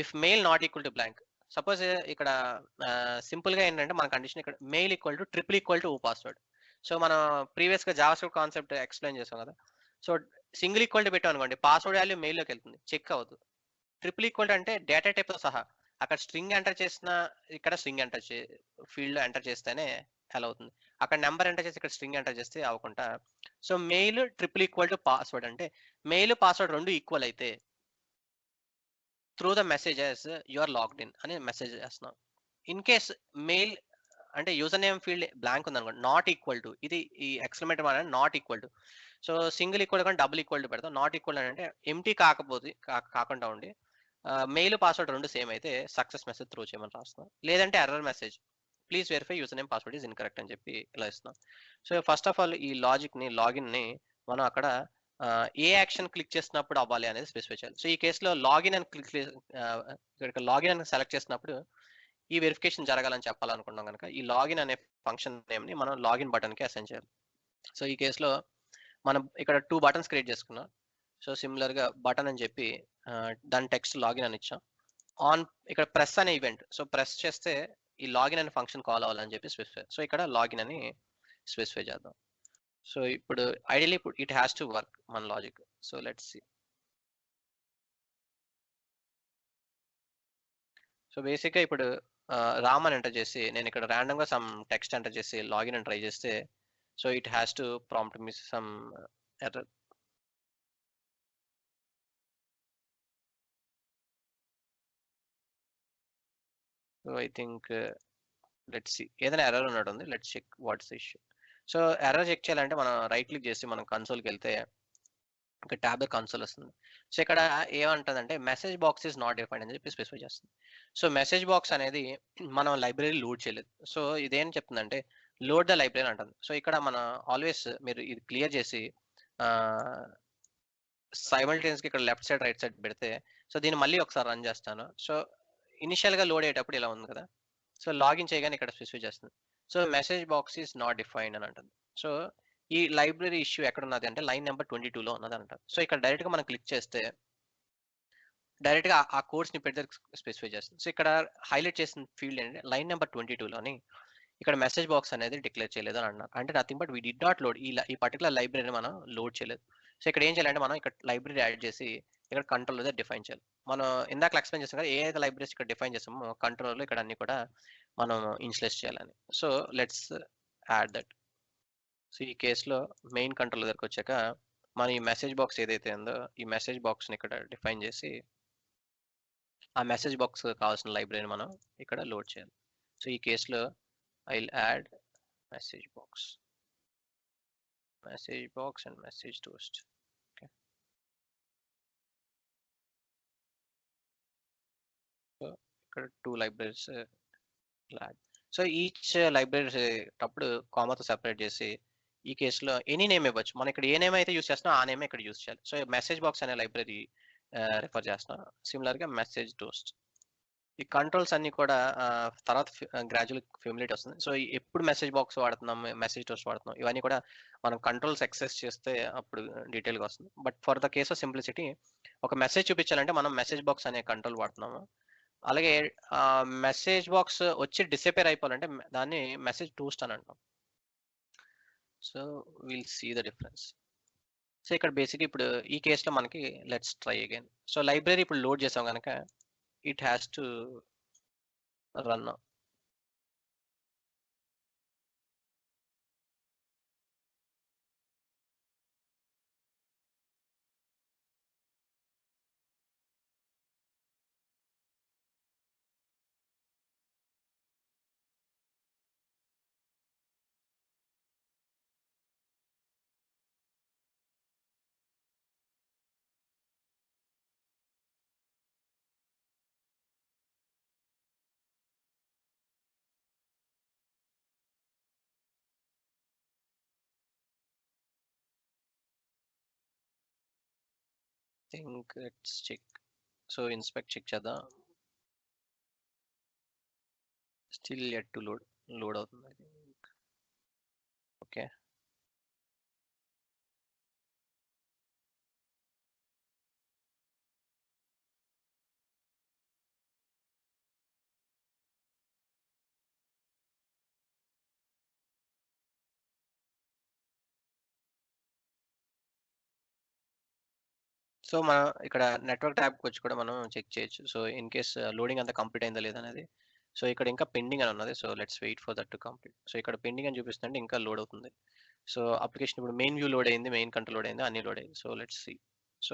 if mail not equal to blank. Suppose ఇక్కడ సింపుల్గా ఏంటంటే మన కండిషన్ ఇక్కడ mail equal to triple equal to O password. So మనం ప్రీవియస్గా జావాస్క్రిప్ట్ కాన్సెప్ట్ ఎక్స్ప్లెయిన్ చేసాం కదా. సో సింగిల్ ఈక్వల్ టు పెట్టాం అనుకోండి, పాస్వర్డ్ వాల్యూ మెయిల్లోకి వెళ్తుంది, చెక్ అవ్వదు. ట్రిపుల్ ఈక్వల్ టు అంటే డేటా టైప్తో సహా అక్కడ స్ట్రింగ్ ఎంటర్ చేసిన ఇక్కడ స్ట్రింగ్ ఎంటర్ ఫీల్డ్లో ఎంటర్ చేస్తేనే హెల్ అవుతుంది. అక్కడ నెంబర్ ఎంటర్ చేసి ఇక్కడ స్ట్రింగ్ ఎంటర్ చేస్తే అవ్వకుండా. So mail triple equal to password అంటే మెయిల్ పాస్వర్డ్ రెండు ఈక్వల్ అయితే through the messages you are logged in అని మెసేజ్ చేస్తున్నాం. ఇన్ కేస్ మెయిల్ అంటే యూజర్ నేమ్ ఫీల్డ్ బ్లాంక్ ఉంది అనుకోండి, నాట్ ఈక్వల్ టు, ఇది ఈ exclamation mark not equal to. So single equal కానీ డబుల్ ఈక్వల్ టు పెడతాం. నాట్ ఈక్వల్ అంటే ఎంటీ కాకుండా ఉండి మెయిల్ పాస్వర్డ్ రెండు సేమ్ అయితే సక్సెస్ మెసేజ్ త్రూ చేయమని రాస్తున్నాం. లేదంటే error message please verify user name password is incorrect అని చెప్పి ఇలా ఇస్తున్నాం. సో ఫస్ట్ ఆఫ్ ఆల్ ఈ లాజిక్ని, లాగిన్ని మనం అక్కడ ఏ యాక్షన్ క్లిక్ చేసినప్పుడు అవ్వాలి అనేది స్పెసిఫై చేయాలి. సో ఈ కేసులో లాగిన్ అని ఇక్కడ లాగిన్ అని సెలెక్ట్ చేసినప్పుడు ఈ వెరిఫికేషన్ జరగాలని చెప్పాలనుకున్నాం కనుక ఈ లాగిన్ అనే ఫంక్షన్ నేమ్ని మనం లాగిన్ బటన్కి అసైన్ చేయాలి. సో ఈ కేసులో మనం ఇక్కడ 2 బటన్స్ క్రియేట్ చేసుకున్నాం. సో సిమిలర్గా బటన్ అని చెప్పి దాని టెక్స్ట్ లాగిన్ అని ఇచ్చాం. ఆన్ ఇక్కడ ప్రెస్ అనే ఈవెంట్, సో ప్రెస్ చేస్తే ఈ లాగిన్ అనే ఫంక్షన్ కాల్ అవ్వాలని చెప్పి స్పెసిఫై. సో ఇక్కడ లాగిన్ అని స్పెసిఫై చేద్దాం. సో ఇప్పుడు ఐడియల్లీ ఇప్పుడు ఇట్ హ్యాస్ టు వర్క్ మన logic. So let's see. So బేసిక్గా ఇప్పుడు రామ్ అని ఎంటర్ చేసి నేను ఇక్కడ ర్యాండమ్గా సమ్ టెక్స్ట్ ఎంటర్ చేసి లాగిన్ అని ట్రై చేస్తే so it has to prompt me some error. So I think let's see, ఏదైనా ఎర్రర్ ఉన్నట్టుంది. Let's check what's the issue. So error check చేయాలంటే మనం రైట్ క్లిక్ చేసి మనం కన్సోల్కి వెళ్తే ఇక్కడ ట్యాబ్ కన్సోల్ వస్తుంది. సో ఇక్కడ ఏమంటుందంటే message box is not defined అని చెప్పి స్పెసిఫై చేస్తుంది. సో మెసేజ్ బాక్స్ అనేది మనం లైబ్రరీ లోడ్ చేయలేదు. సో ఇదేం చెప్తుందంటే లోడ్ ద లైబ్రరీ అంటుంది. సో ఇక్కడ మన ఆల్వేస్ మీరు ఇది క్లియర్ చేసి సైమల్టేనియస్గా ఇక్కడ లెఫ్ట్ సైడ్ రైట్ సైడ్ పెడితే, సో దీన్ని మళ్ళీ ఒకసారి రన్ చేస్తాను. సో ఇనిషియల్గా లోడ్ అయ్యేటప్పుడు ఇలా ఉంది కదా. సో లాగిన్ చేయగానే ఇక్కడ స్పెసిఫై చేస్తుంది. So message box is not defined అని అంటుంది. సో ఈ లైబ్రరీ ఇష్యూ ఎక్కడున్నది అంటే లైన్ నెంబర్ 22లో ఉన్నదంటారు. సో ఇక్కడ డైరెక్ట్‌గా మనం క్లిక్ చేస్తే డైరెక్ట్‌గా ఆ కోడ్ స్నిప్పెట్ దగ్గర స్పెసిఫై చేస్తుంది. సో ఇక్కడ హైలైట్ చేసిన ఫీల్డ్ ఏంటంటే లైన్ నెంబర్ 22లోని ఇక్కడ మెసేజ్ బాక్స్ అనేది డిక్లేర్ చేయలేదు అని అన్నారు. అంటే nothing but we did not load ఈ పర్టిక్యులర్ లైబ్రరీని మనం లోడ్ చేయలేదు. సో ఇక్కడ ఏం చేయాలంటే మనం ఇక్కడ లైబ్రరీ యాడ్ చేసి ఇక్కడ కంట్రోలర్ దగ్గర డిఫైన్ చేయాలి. మనం ఇందాక ఎక్స్‌ప్లెయిన్ చేసాం కదా! ఏ అయితే లైబ్రరీస్ ఇక్కడ డిఫైన్ చేసామో కంట్రోలర్‌లో ఇక్కడ అన్ని కూడా మనం ఇనిషియలైజ్ చేయాలని. So let's add that. So ఈ కేస్‌లో మెయిన్ కంట్రోలర్ దగ్గరకొచ్చాక మనం ఈ మెసేజ్ బాక్స్ ఏదైతే ఉందో ఈ మెసేజ్ బాక్స్‌ని ఇక్కడ డిఫైన్ చేసి ఆ మెసేజ్ బాక్స్ కావాల్సిన లైబ్రరీని మనం ఇక్కడ లోడ్ చేయాలి. సో ఈ కేస్‌లో I will add message box and message toast. Okay. So ఇక్కడ 2 libraries add. So each library అప్పుడు కామాతో సెపరేట్ చేసి ఈ కేసులో ఎనీ నేమ్ ఇవ్వచ్చు. మనం ఇక్కడ ఏ నేమ్ అయితే యూజ్ చేస్తున్నామో ఆ నేమే ఇక్కడ యూజ్ చేయాలి. సో మెసేజ్ బాక్స్ అనే లైబ్రరీ రిఫర్ చేస్తున్నాం. సిమిలర్‌గా మెసేజ్ టోస్ట్. ఈ కంట్రోల్స్ అన్నీ కూడా తర్వాత గ్రాడ్యువల్ ఫ్యామిలిటీ వస్తుంది. సో ఎప్పుడు మెసేజ్ బాక్స్ వాడుతున్నాం, మెసేజ్ టోస్ట్ వాడుతున్నాం ఇవన్నీ కూడా మనం కంట్రోల్స్ యాక్సెస్ చేస్తే అప్పుడు డీటెయిల్‌గా వస్తుంది. But for the case of simplicity ఒక మెసేజ్ చూపించాలంటే మనం మెసేజ్ బాక్స్ అనే కంట్రోల్ వాడుతున్నాము. అలాగే మెసేజ్ బాక్స్ వచ్చి డిసపియర్ అయిపోవాలంటే దాన్ని మెసేజ్ టోస్ట్ అని అంటాం. So will see the difference. So ఇక్కడ బేసిక్‌గా ఇప్పుడు ఈ కేస్‌లో మనకి let's try again. So library ఇప్పుడు లోడ్ చేసాం గనక it has to run now. Think let's check. So inspect check చేద్దాం. స్టిల్ యెట్ టు లోడ్ అవుతుంది. I think. ఓకే. సో మనం ఇక్కడ నెట్వర్క్ ట్యాబ్‌కి వచ్చి కూడా మనం చెక్ చేయొచ్చు. సో ఇన్ కేస్ లోడింగ్ అంతా కంప్లీట్ అయిందా లేదా అనేది. సో ఇక్కడ ఇంకా పెండింగ్ అని ఉన్నది. So let's wait for that to complete. So ఇక్కడ పెండింగ్ అని చూపిస్తుందంటే ఇంకా లోడ్ అవుతుంది. సో అప్లికేషన్ ఇప్పుడు మెయిన్ వ్యూ లోడ్ అయింది, మెయిన్ కంట్రోల్ లోడ్ అయింది, అన్ని లోడ్ అయ్యాయి. So let's see. సో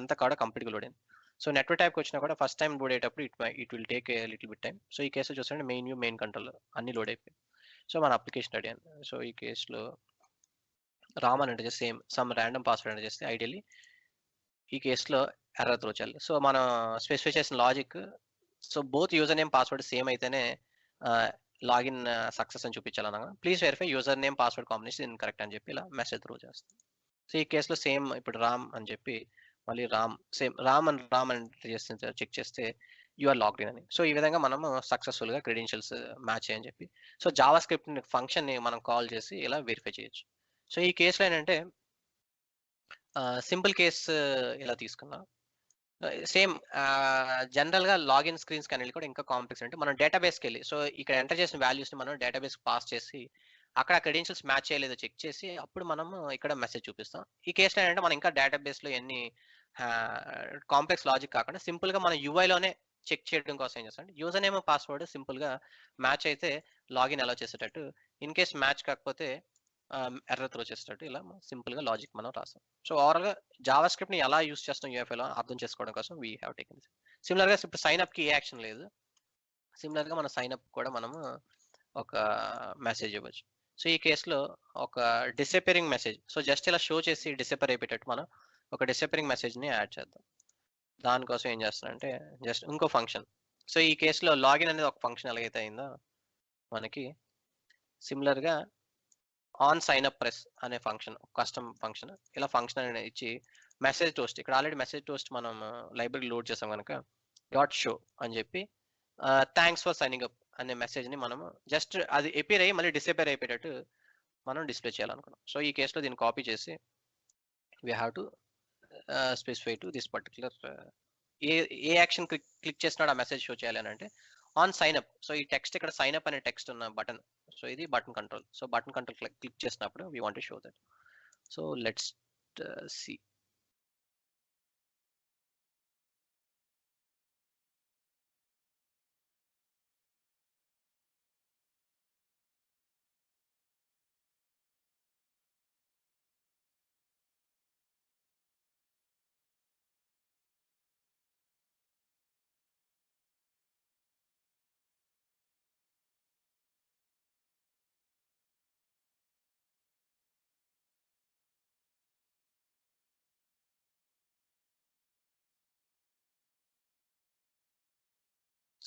అంతా కూడా కంప్లీట్‌గా లోడ్ అయింది. సో నెట్వర్క్ ట్యాబ్‌కి వచ్చినా కూడా ఫస్ట్ టైమ్ లోడ్ అయ్యేటప్పుడు it will take a little bit time. So ఈ కేస్‌లో చూస్తుంటే మెయిన్ వ్యూ, మెయిన్ కంట్రోల్ అన్ని లోడ్ అయిపోయాయి. సో మన అప్లికేషన్ రెడీ అయింది. సో ఈ కేస్‌లో రామ్ అని ఎంటర్ చేసి same some random password enter చేస్తే ఐడియల్లీ ఈ కేస్‌లో ఎర్రర్ త్రో చేయాలి. సో మనం స్పెసిఫై చేసిన logic so both user name, password same అయితేనే లాగిన్ సక్సెస్ అని చూపించాలనగా please verify user name, password combination incorrect అని చెప్పి ఇలా మెసేజ్ త్రో చేస్తుంది. సో ఈ కేస్‌లో సేమ్ ఇప్పుడు రామ్ అని చెప్పి మళ్ళీ సేమ్ రామ్ అని చేసి చెక్ చేస్తే యూ ఆర్ లాగ్డ్ ఇన్ అని. సో ఈ విధంగా మనము సక్సెస్‌ఫుల్‌గా క్రెడెన్షియల్స్ మ్యాచ్ అయ్యాయని చెప్పి సో జావా స్క్రిప్ట్ ఫంక్షన్‌ని మనం కాల్ చేసి ఇలా వెరిఫై చేయొచ్చు. సో ఈ కేస్‌లో ఏంటంటే సింపుల్ కేస్ ఇలా తీసుకున్నాం. సేమ్ జనరల్‌గా లాగిన్ స్క్రీన్ స్కానర్‌లు కూడా ఇంకా కాంప్లెక్స్ అంటే మనం డేటాబేస్‌కెళ్ళి సో ఇక్కడ ఎంటర్ చేసిన వాల్యూస్‌ని మనం డేటాబేస్‌కి పాస్ చేసి అక్కడ క్రెడెన్షియల్స్ మ్యాచ్ చేయలేదో చెక్ చేసి అప్పుడు మనము ఇక్కడ మెసేజ్ చూపిస్తాం. ఈ కేస్‌లో ఏంటంటే మనం ఇంకా డేటాబేస్‌లో ఎన్ని కాంప్లెక్స్ లాజిక్ కాకుండా సింపుల్‌గా మన యూఐలోనే చెక్ చేయడం కోసం ఏం చేస్తాం అంటే యూజర్ నేమ్, పాస్వర్డ్ సింపుల్‌గా మ్యాచ్ అయితే లాగిన్ అలౌ చేసేటట్టు, ఇన్ కేస్ మ్యాచ్ కాకపోతే ఎర్రర్ త్రో చేసేటట్టు ఇలా సింపుల్‌గా లాజిక్ మనం రాస్తాం. సో ఓవరాల్‌గా జావా స్క్రిప్ట్‌ని ఎలా యూజ్ చేస్తాం యూఎఫ్ఐలో అర్థం చేసుకోవడం కోసం వి హావ్ టేకెన్ దిస్. సిమిలర్‌గా ఇప్పుడు సైన్ అప్‌కి ఏ యాక్షన్ లేదు. సిమిలర్‌గా మన సైన్ అప్ కూడా మనము ఒక మెసేజ్ ఇవ్వచ్చు. సో ఈ కేస్‌లో ఒక డిసపియరింగ్ మెసేజ్. సో జస్ట్ ఇలా షో చేసి డిసపియర్ అయిపోయేటట్టు మనం ఒక డిసపియరింగ్ మెసేజ్‌ని యాడ్ చేద్దాం. దానికోసం ఏం చేస్తానంటే జస్ట్ ఇంకో ఫంక్షన్. సో ఈ కేస్‌లో లాగిన్ అనేది ఒక ఫంక్షన్ ఎలాగైతే అయిందో మనకి సిమిలర్‌గా ఆన్ సైన్ అప్ ప్రెస్ అనే ఫంక్షన్ కస్టమ్ ఫంక్షన్ ఇలా ఫంక్షన్ అనేది ఇచ్చి మెసేజ్ టోస్ట్ ఇక్కడ ఆల్రెడీ మెసేజ్ టోస్ట్ మనం లైబ్రరీ లోడ్ చేసాం కనుక డాట్ షో అని చెప్పి థ్యాంక్స్ ఫర్ సైనింగ్ అప్ అనే మెసేజ్ ని మనము జస్ట్ అది ఎపియర్ అయ్యి మళ్ళీ డిసపియర్ అయిపోయేటట్టు మనం డిస్ప్లే చేయాలనుకున్నాం. సో ఈ కేసులో దీన్ని కాపీ చేసి we have to specify to this particular a a action click చేసినాడు ఆ మెసేజ్ షో చేయాలి అని అంటే ఆన్ సైన్ అప్. సో ఈ టెక్స్ట్ ఇక్కడ సైన్ అప్ అనే టెక్స్ట్ ఉన్న బటన్. సో ఇది button control. So button control click చేసినప్పుడు we want to show that. So let's see.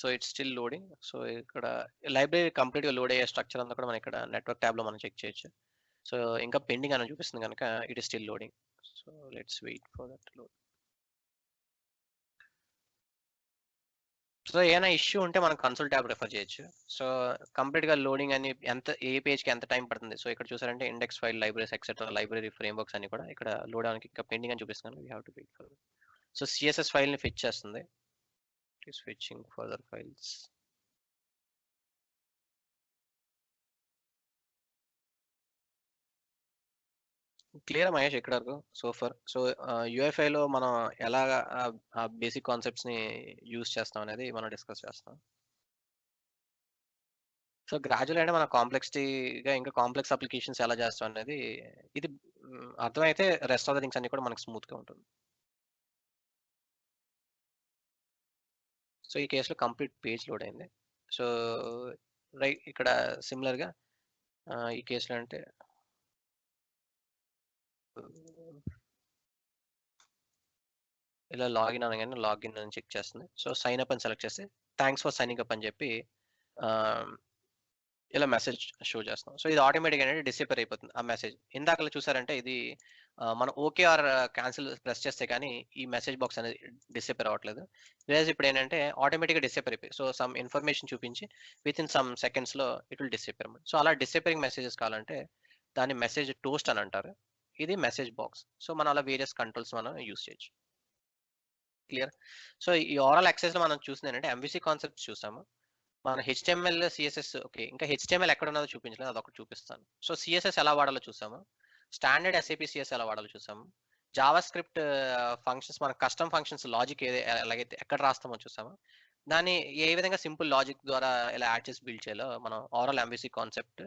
So it's still loading. So ఇక్కడ లైబ్రరీ కంప్లీట్ గా లోడ్ అయ్యే స్ట్రక్చర్ అంతా కూడా మనం ఇక్కడ నెట్వర్క్ ట్యాబ్ లో మనం చెక్ చేయొచ్చు. సో ఇంకా పెండింగ్ అని చూపిస్తుంది కనుక it is still loading. So let's wait for that load. So ఏమైనా ఇష్యూ ఉంటే మనం కన్సోల్ ట్యాబ్ రిఫర్ చేయొచ్చు. సో కంప్లీట్ గా లోడింగ్ అని ఏ పేజ్ కి ఎంత టైం పడుతుంది. సో ఇక్కడ చూసారంటే index file libraries etcetera library frameworks అన్ని కూడా ఇక్కడ లోడ్ అవడానికి ఇంకా పెండింగ్ అని చూపిస్తున్నాను. We have to wait for. So CSS file ని ఫెచ్ చేస్తుంది. It is fetching further files. Clear Mahesh ఇక్కడ వరకు సోఫర్. సో యూఎఫ్ఐ లో మనం ఎలా ఆ బేసిక్ కాన్సెప్ట్స్ ని యూజ్ చేస్తాం అనేది మనం డిస్కస్ చేస్తాం. సో గ్రాడ్యువల్ అంటే మన కాంప్లెక్సిటీగా ఇంకా కాంప్లెక్స్ అప్లికేషన్స్ ఎలా చేస్తాం అనేది ఇది అర్థమైతే రెస్ట్ ఆఫ్ ద థింగ్స్ అన్ని కూడా మనకు స్మూత్ గా ఉంటుంది. సో ఈ కేసులో కంప్లీట్ పేజ్ లోడ్ అయింది. సో రైట్ ఇక్కడ సిమిలర్ గా ఈ కేసులో అంటే ఇలా లాగిన్ అనగానే లాగిన్ అని చెక్ చేస్తుంది. సో సైన్ అప్ అని సెలెక్ట్ చేస్తే థ్యాంక్స్ ఫర్ సైనింగ్ అప్ అని చెప్పి ఇలా మెసేజ్ షో చేస్తాం. సో ఇది ఆటోమేటిక్ అనేది డిసేపర్ అయిపోతుంది ఆ మెసేజ్. ఇందాకలా చూసారంటే ఇది మనం ఓకే ఆర్ క్యాన్సిల్ ప్రెస్ చేస్తే కానీ ఈ మెసేజ్ బాక్స్ అనేది డిసేపర్ అవ్వట్లేదు. వేరేజ్ ఇప్పుడు ఏంటంటే ఆటోమేటిక్గా డిసేపర్ అయిపోయి సో సమ్ ఇన్ఫర్మేషన్ చూపించి విత్ ఇన్ సమ్ సెకండ్స్ లో ఇట్ విల్ డిసేపర్. సో అలా డిసేపరింగ్ మెసేజెస్ కావాలంటే దాన్ని మెసేజ్ టోస్ట్ అని అంటారు. ఇది మెసేజ్ బాక్స్. సో మనం అలా వేరియస్ కంట్రోల్స్ మనం యూస్ చేయొచ్చు. క్లియర్. సో ఈ ఓవరాల్ యాక్సెస్ లో మనం చూసింది ఏంటంటే ఎంవిసి కాన్సెప్ట్స్ చూసాము. మన హెచ్టిఎంఎల్ సిఎస్ఎస్ ఓకే ఇంకా హెచ్టిఎంఎల్ ఎక్కడ ఉన్నదో చూపించలేదు, అదొకటి చూపిస్తాను. సో సిఎస్ఎస్ ఎలా వాడాలో చూసాము. స్టాండర్డ్ ఎస్ఏపి సిఎస్ ఎలా వాడాలో చూసాము. జావా స్క్రిప్ట్ ఫంక్షన్స్ మన కస్టమ్ ఫంక్షన్స్ లాజిక్ ఎలాగైతే ఎక్కడ రాస్తామో చూసాము. దాన్ని ఏ విధంగా సింపుల్ లాజిక్ ద్వారా ఎలా యాడ్ చేసి బిల్డ్ చేయాలో మనం ఓవరాల్ ఎంవిసి కాన్సెప్ట్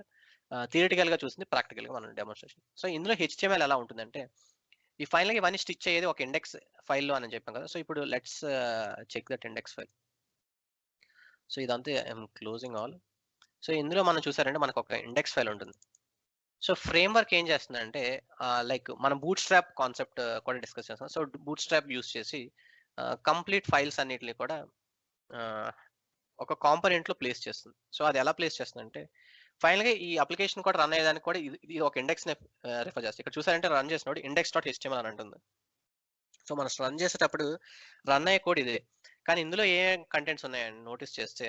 థియరిటికల్ గా చూసింది, ప్రాక్టికల్ గా మనం డెమోన్స్ట్రేషన్. సో ఇందులో హెచ్టిఎంఎల్ ఎలా ఉంటుందంటే ఈ ఫైల్ గా ఇవన్నీ స్టిచ్ అయ్యేది ఒక ఇండెక్స్ ఫైల్లో అని చెప్పాం కదా. సో ఇప్పుడు let's check that index file. So ఇదంతా ఐఎమ్ క్లోజింగ్ ఆల్. సో ఇందులో మనం చూసారంటే మనకు ఒక ఇండెక్స్ ఫైల్ ఉంటుంది. సో ఫ్రేమ్ వర్క్ ఏం చేస్తుందంటే లైక్ మనం బూట్ స్ట్రాప్ కాన్సెప్ట్ కూడా డిస్కస్ చేస్తాం. సో బూట్ స్ట్రాప్ యూస్ చేసి కంప్లీట్ ఫైల్స్ అన్నిటిని కూడా ఒక కాంపోనెంట్ లో ప్లేస్ చేస్తుంది. సో అది ఎలా ప్లేస్ చేస్తుందంటే ఫైనల్ గా ఈ అప్లికేషన్ కూడా రన్ అయ్యేదానికి కూడా ఇది ఒక ఇండెక్స్ ని రిఫర్ చేస్తుంది. ఇక్కడ చూసారంటే రన్ చేసినప్పుడు ఇండెక్స్ డాట్ హెచ్టిఎంఎల్ అని ఉంటుంది. సో మనం రన్ చేసేటప్పుడు రన్ అయ్యే కోడ్ ఇదే, కానీ ఇందులో ఏ కంటెంట్స్ ఉన్నాయని నోటీస్ చేస్తే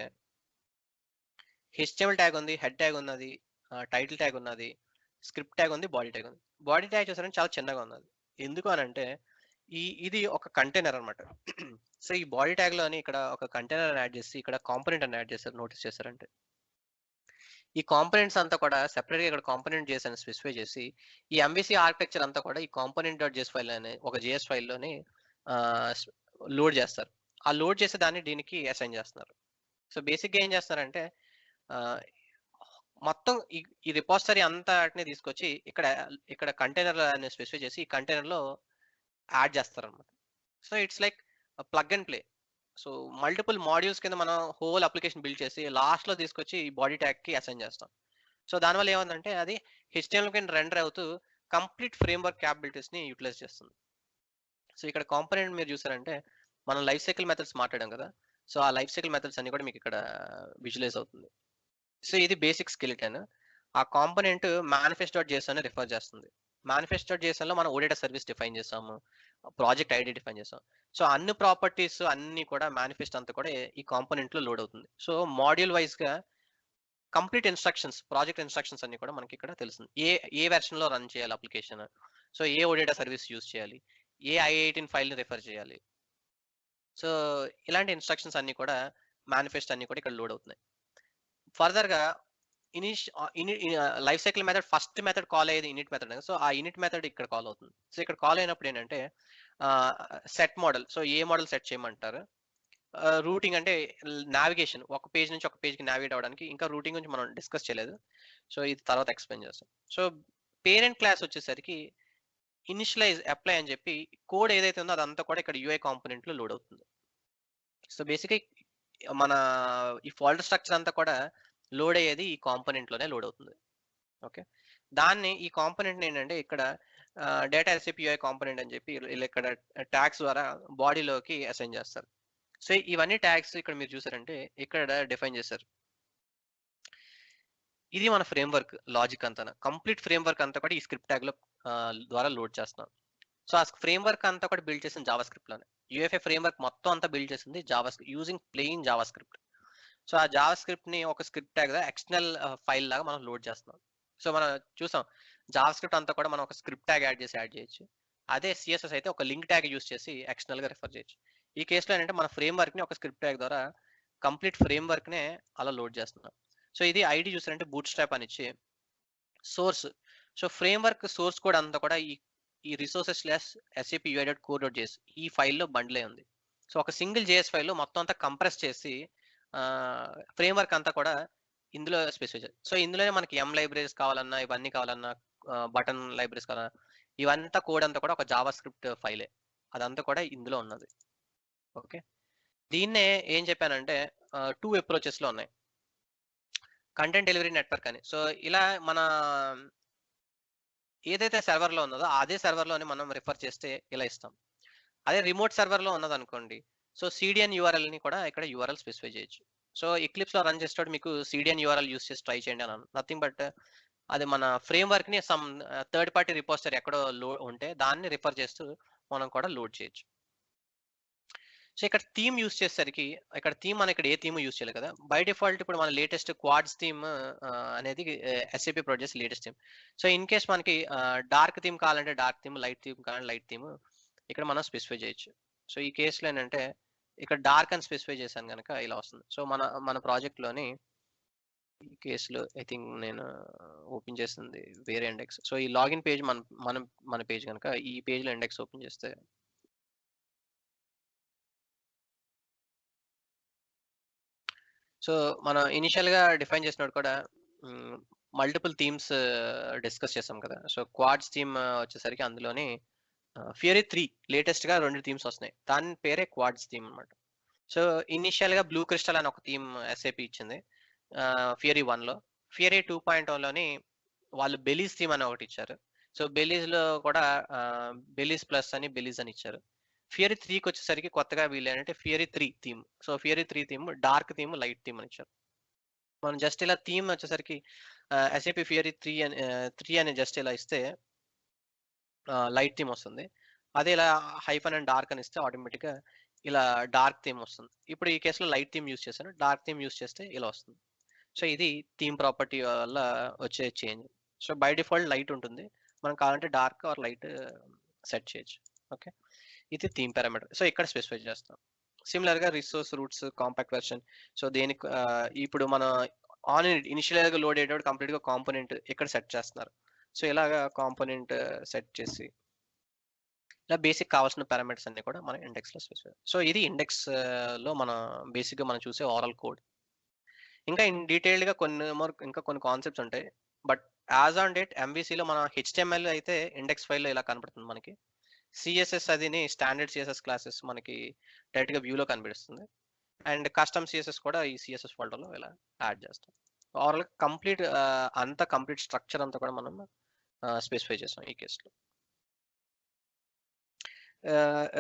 హెచ్టిఎంఎల్ ట్యాగ్ ఉంది, హెడ్ ట్యాగ్ ఉన్నది, టైటిల్ ట్యాగ్ ఉన్నది, స్క్రిప్ట్ ట్యాగ్ ఉంది, బాడీ ట్యాగ్ ఉంది. బాడీ ట్యాగ్ చూసారంటే చాలా చిన్నగా ఉన్నది. ఎందుకు అని అంటే ఇది ఒక కంటైనర్ అనమాట. సో ఈ బాడీ ట్యాగ్ లోని ఇక్కడ ఒక కంటైనర్ యాడ్ చేసి ఇక్కడ కాంపోనెంట్ అని యాడ్ చేస్తారు. నోటీస్ చేస్తారంటే ఈ కాంపోనెంట్స్ అంతా కూడా సెపరేట్ గా ఇక్కడ కాంపోనెంట్ జేఎస్ అని స్పెసిఫై చేసి ఈ ఎంవిసి ఆర్కిటెక్చర్ అంతా కూడా ఈ కాంపోనెంట్ డాట్ జేఎస్ ఫైల్ అనే ఒక జేఎస్ ఫైల్లోని లోడ్ చేస్తారు. ఆ లోడ్ చేసే దాన్ని దీనికి అసైన్ చేస్తున్నారు. సో బేసిక్గా ఏం చేస్తున్నారంటే మొత్తం ఈ రిపోజిటరీ అంతాటిని తీసుకొచ్చి ఇక్కడ కంటైనర్ అని స్పెసిఫై చేసి ఈ కంటైనర్ లో యాడ్ చేస్తారు అనమాట. So it's like plug and play. So multiple modules కింద మనం హోల్ అప్లికేషన్ బిల్డ్ చేసి లాస్ట్ లో తీసుకొచ్చి ఈ బాడీ ట్యాగ్ కి అసైన్ చేస్తాం. సో దానివల్ల ఏముందంటే అది హెచ్టిఎంఎల్ కింద రెండర్ అవుతూ కంప్లీట్ ఫ్రేమ్వర్క్ క్యాపబిలిటీస్ ని యూటిలైజ్ చేస్తుంది. సో ఇక్కడ కాంపోనెంట్ మీరు చూసారంటే మనం లైఫ్ సైకిల్ మెథడ్స్ మాట్లాడాం కదా. సో ఆ లైఫ్ సైకిల్ మెథడ్స్ అన్ని కూడా మీకు ఇక్కడ విజువలైజ్ అవుతుంది. సో ఇది బేసిక్ స్కెలిటన్. ఆ కాంపోనెంట్ మేనిఫెస్ట్ డాట్ జేఎస్ అని రిఫర్ చేస్తుంది. మేనిఫెస్ట్ డాట్ జేఎస్ లో మనం ఓడేటా సర్వీస్ డిఫైన్ చేస్తాము, ప్రాజెక్ట్ ఐడి డిఫైన్ చేస్తాం. సో అన్ని ప్రాపర్టీస్ అన్ని కూడా మేనిఫెస్ట్ అంతా కూడా ఈ కాంపోనెంట్ లో లోడ్ అవుతుంది. సో మాడ్యూల్ వైజ్ గా కంప్లీట్ ఇన్స్ట్రక్షన్స్, ప్రాజెక్ట్ ఇన్స్ట్రక్షన్స్ అన్ని కూడా మనకి ఇక్కడ తెలుస్తుంది. ఏ వెర్షన్‌లో రన్ చేయాలి అప్లికేషన్. సో, ఏ ఓడేటా సర్వీస్ యూజ్ చేయాలి. ఏ i18 ఫైల్‌ని రిఫర్ చేయాలి. సో, ఇలాంటి ఇన్స్ట్రక్షన్స్ అన్ని కూడా మేనిఫెస్ట్ అన్ని కూడా ఇక్కడ లోడ్ అవుతున్నాయి. ఫర్దర్‌గా life cycle method first method call అయ్యేది ఇనిట్ మెథడ్. సో, ఆ ఇనిట్ మెథడ్ ఇక్కడ కాల్ అవుతుంది. సో, ఇక్కడ కాల్ అయినప్పుడు ఏంటంటే సెట్ మోడల్. సో, ఏ మోడల్ సెట్ చేయమంటారు. రూటింగ్ అంటే నావిగేషన్ ఒక పేజ్ నుంచి ఒక పేజ్‌కి నావిగేట్ అవ్వడానికి ఇంకా రూటింగ్ గురించి మనం డిస్కస్ చేయలేదు. సో, ఇది తర్వాత ఎక్స్‌ప్లెయిన్ చేస్తాం. సో, పేరెంట్ క్లాస్ వచ్చేసరికి ఇనిషియలైజ్, అప్లై అని చెప్పి కోడ్ ఏదైతే ఉందో అదంతా కూడా ఇక్కడ యూఐ కాంపోనెంట్‌లో లోడ్ అవుతుంది. సో, బేసిక్‌గా మన ఈ ఫోల్డర్ స్ట్రక్చర్ అంతా కూడా లోడ్ అయ్యేది ఈ కాంపోనెంట్‌లోనే లోడ్ అవుతుంది. ఓకే. దాన్ని ఈ కాంపోనెంట్‌ని ఏంటంటే ఇక్కడ డేటా ఎస్ఏపీ యూఐ కాంపోనెంట్ అని చెప్పి ఇలా ఇక్కడ ట్యాగ్స్ ద్వారా బాడీలోకి అసైన్ చేస్తారు. సో, ఇవన్నీ ట్యాగ్స్ ఇక్కడ మీరు చూసారంటే ఇక్కడ డిఫైన్ చేశారు. ఇది మన ఫ్రేమ్‌వర్క్ లాజిక్ అంతాను. కంప్లీట్ ఫ్రేమ్‌వర్క్ అంతా కూడా ఈ స్క్రిప్ట్ ట్యాగ్‌లో ద్వారా లోడ్ చేస్తున్నాం. సో, ఆ ఫ్రేమ్‌వర్క్ అంతా కూడా బిల్డ్ చేసింది జావాస్క్రిప్ట్‌లోనే. యూఎఫ్ఏ ఫ్రేమ్‌వర్క్ మొత్తం అంతా బిల్డ్ చేసింది యూజింగ్ ప్లెయిన్ జావాస్క్రిప్ట్. సో, ఆ జావాస్క్రిప్ట్‌ని ఒక స్క్రిప్ట్ ట్యాగ్‌గా ఎక్స్టర్నల్ ఫైల్ లాగా మనం లోడ్ చేస్తున్నాం. సో, మనం చూసాం జావాస్క్రిప్ట్ అంతా కూడా మనం ఒక స్క్రిప్ట్ ట్యాగ్ యాడ్ చేయొచ్చు. అదే సీఎస్ఎస్ అయితే ఒక లింక్ ట్యాగ్ యూజ్ చేసి ఎక్స్టర్నల్‌గా రిఫర్ చేయొచ్చు. ఈ కేస్‌లో ఏంటంటే మన ఫ్రేమ్‌వర్క్‌ని ఒక స్క్రిప్ట్ ట్యాగ్ ద్వారా కంప్లీట్ ఫ్రేమ్‌వర్క్‌నే అలా లోడ్ చేస్తున్నాం. సో, ఇది ఐడీ చూసారంటే బూట్‌స్ట్రాప్ అని ఇచ్చి source. So, framework source code అంతా కూడా ఈ resources/sap.ui.core.js ఈ ఫైల్‌లో బండిల్ అయి ఉంది. సో, ఒక సింగిల్ జేఎస్ ఫైల్‌లో మొత్తం అంతా కంప్రెస్ చేసి ఫ్రేమ్‌వర్క్ అంతా కూడా ఇందులో స్పెసిఫై చేయాలి. సో, ఇందులోనే మనకి లైబ్రరీస్ కావాలన్నా, ఇవన్నీ కావాలన్నా, బటన్ లైబ్రరీస్ కావాలన్నా, ఇవంతా కోడ్ అంతా కూడా ఒక జావాస్క్రిప్ట్ ఫైలే. అదంతా కూడా ఇందులో ఉన్నది. ఓకే. దీన్నే ఏం చెప్పానంటే 2 అప్రోచెస్‌లో ఉన్నాయి. కంటెంట్ డెలివరీ నెట్వర్క్ అని. సో, ఇలా మన ఏదైతే సర్వర్‌లో ఉన్నదో అదే సర్వర్‌లోనే మనం రిఫర్ చేస్తే ఇలా ఇస్తాం. అదే రిమోట్ సర్వర్‌లో ఉన్నదనుకోండి. సో, సీడీఎన్ యూఆర్ఎల్‌ని కూడా ఇక్కడ యూఆర్ఎల్ స్పెసిఫై చేయొచ్చు. సో, ఎక్లిప్స్‌లో రన్ చేసేటప్పుడు మీకు సీడీఎన్ యూఆర్ఎల్ యూజ్ చేసి ట్రై చేయండి అన్నాను. నథింగ్ బట్ అది మన ఫ్రేమ్‌వర్క్‌ని థర్డ్ పార్టీ రిపోజిటరీ ఎక్కడో ఉంటే దాన్ని రిఫర్ చేస్తూ మనం కూడా లోడ్ చేయొచ్చు. సో, ఇక్కడ థీమ్ యూజ్ చేసేసరికి ఇక్కడ థీమ్ మనం ఇక్కడ ఏ థీమ్ యూజ్ చేయలేదు కదా! బై డిఫాల్ట్ ఇప్పుడు మన లేటెస్ట్ క్వాడ్స్ థీమ్ అనేది SAP produce latest theme. So, in case మనకి డార్క్ థీమ్ కావాలంటే డార్క్ థీమ్, లైట్ థీమ్ కావాలంటే లైట్ థీమ్ ఇక్కడ మనం స్పెసిఫై చేయొచ్చు. సో, ఈ కేస్‌లో ఏంటంటే ఇక్కడ డార్క్ అని స్పెసిఫై చేశాను గనక ఇలా వస్తుంది. సో, మన ప్రాజెక్ట్‌లోని ఈ కేస్‌లో ఐ థింక్ నేను ఓపెన్ చేసింది వేరే ఇండెక్స్. సో, ఈ లాగిన్ పేజ్ మన పేజ్ గనక ఈ పేజ్‌లో ఇండెక్స్ ఓపెన్ చేస్తే సో, మనం ఇనిషియల్‌గా డిఫైన్ చేసినప్పుడు కూడా మల్టిపుల్ థీమ్స్ డిస్కస్ చేసాం కదా! సో, క్వాడ్స్ థీమ్ వచ్చేసరికి అందులోని ఫియరీ 3 లేటెస్ట్‌గా 2 థీమ్స్ వస్తున్నాయి. దాని పేరే క్వాడ్స్ థీమ్ అన్నమాట. సో, ఇనిషియల్‌గా బ్లూ క్రిస్టల్ అని ఒక థీమ్ ఎస్ఏపీ ఇచ్చింది. ఫియరీ 1లో. ఫియరీ 2.0లోని వాళ్ళు బెలీస్ థీమ్ అని ఒకటి ఇచ్చారు. సో, బెలీస్‌లో కూడా బెలీస్ ప్లస్ అని, బెలీస్ అని ఇచ్చారు. ఫియరీ 3కొచ్చేసరికి కొత్తగా వీళ్ళేంటంటే Fiori 3 theme. So, Fiori 3 theme dark theme, light theme అని ఇచ్చారు. మనం జస్ట్ ఇలా థీమ్ వచ్చేసరికి ఎస్ఏపీ ఫియరీ 3 అని జస్ట్ ఇలా ఇస్తే లైట్ థీమ్ వస్తుంది. అదే ఇలా హైఫన్ అండ్ డార్క్ అని ఇస్తే ఆటోమేటిక్‌గా ఇలా డార్క్ థీమ్ వస్తుంది. ఇప్పుడు ఈ కేస్‌లో లైట్ థీమ్ యూజ్ చేశాను. డార్క్ థీమ్ యూజ్ చేస్తే ఇలా వస్తుంది. సో, ఇది థీమ్ ప్రాపర్టీ వల్ల వచ్చే change. So, by default light ఉంటుంది. మనం కావాలంటే డార్క్ ఆర్ లైట్ సెట్ చేయొచ్చు. ఓకే. ఇది థీమ్ పారామీటర్. సో, ఇక్కడ స్పెసిఫై చేస్తాం. సిమిలర్‌గా resource roots compact version. So, దేనికి ఇప్పుడు మన ఇనిషియల్‌గా లోడ్ అయ్యేటప్పుడు కంప్లీట్‌గా కాంపోనెంట్ ఇక్కడ సెట్ చేస్తున్నారు. సో, ఇలాగా కాంపోనెంట్ సెట్ చేసి ఇలా బేసిక్ కావాల్సిన పారామీటర్స్ అన్ని కూడా మన ఇండెక్స్‌లో స్పెసిఫై. సో, ఇది ఇండెక్స్‌లో బేసిక్‌గా మనం చూసే ఓవరాల్ కోడ్. ఇంకా డీటెయిల్డ్‌గా ఇంకా కొన్ని కాన్సెప్ట్స్ ఉంటాయి. బట్ యాస్ ఆన్ డేట్ ఎంవీసీలో మన హెచ్టీఎంఎల్ అయితే ఇండెక్స్ ఫైల్‌లో ఇలా కనపడుతుంది మనకి. సీఎస్ఎస్ అదిని స్టాండర్డ్ సీఎస్ఎస్ క్లాసెస్ మనకి డైరెక్ట్‌గా వ్యూలో కనిపిస్తుంది. అండ్ కస్టమ్ సీఎస్ఎస్ కూడా ఈ సీఎస్ఎస్ ఫోల్డర్‌లో ఇలా యాడ్ చేస్తాం. ఓవరాల్‌గా కంప్లీట్ స్ట్రక్చర్ అంతా కూడా మనం స్పెసిఫై చేసాం ఈ కేస్‌లో.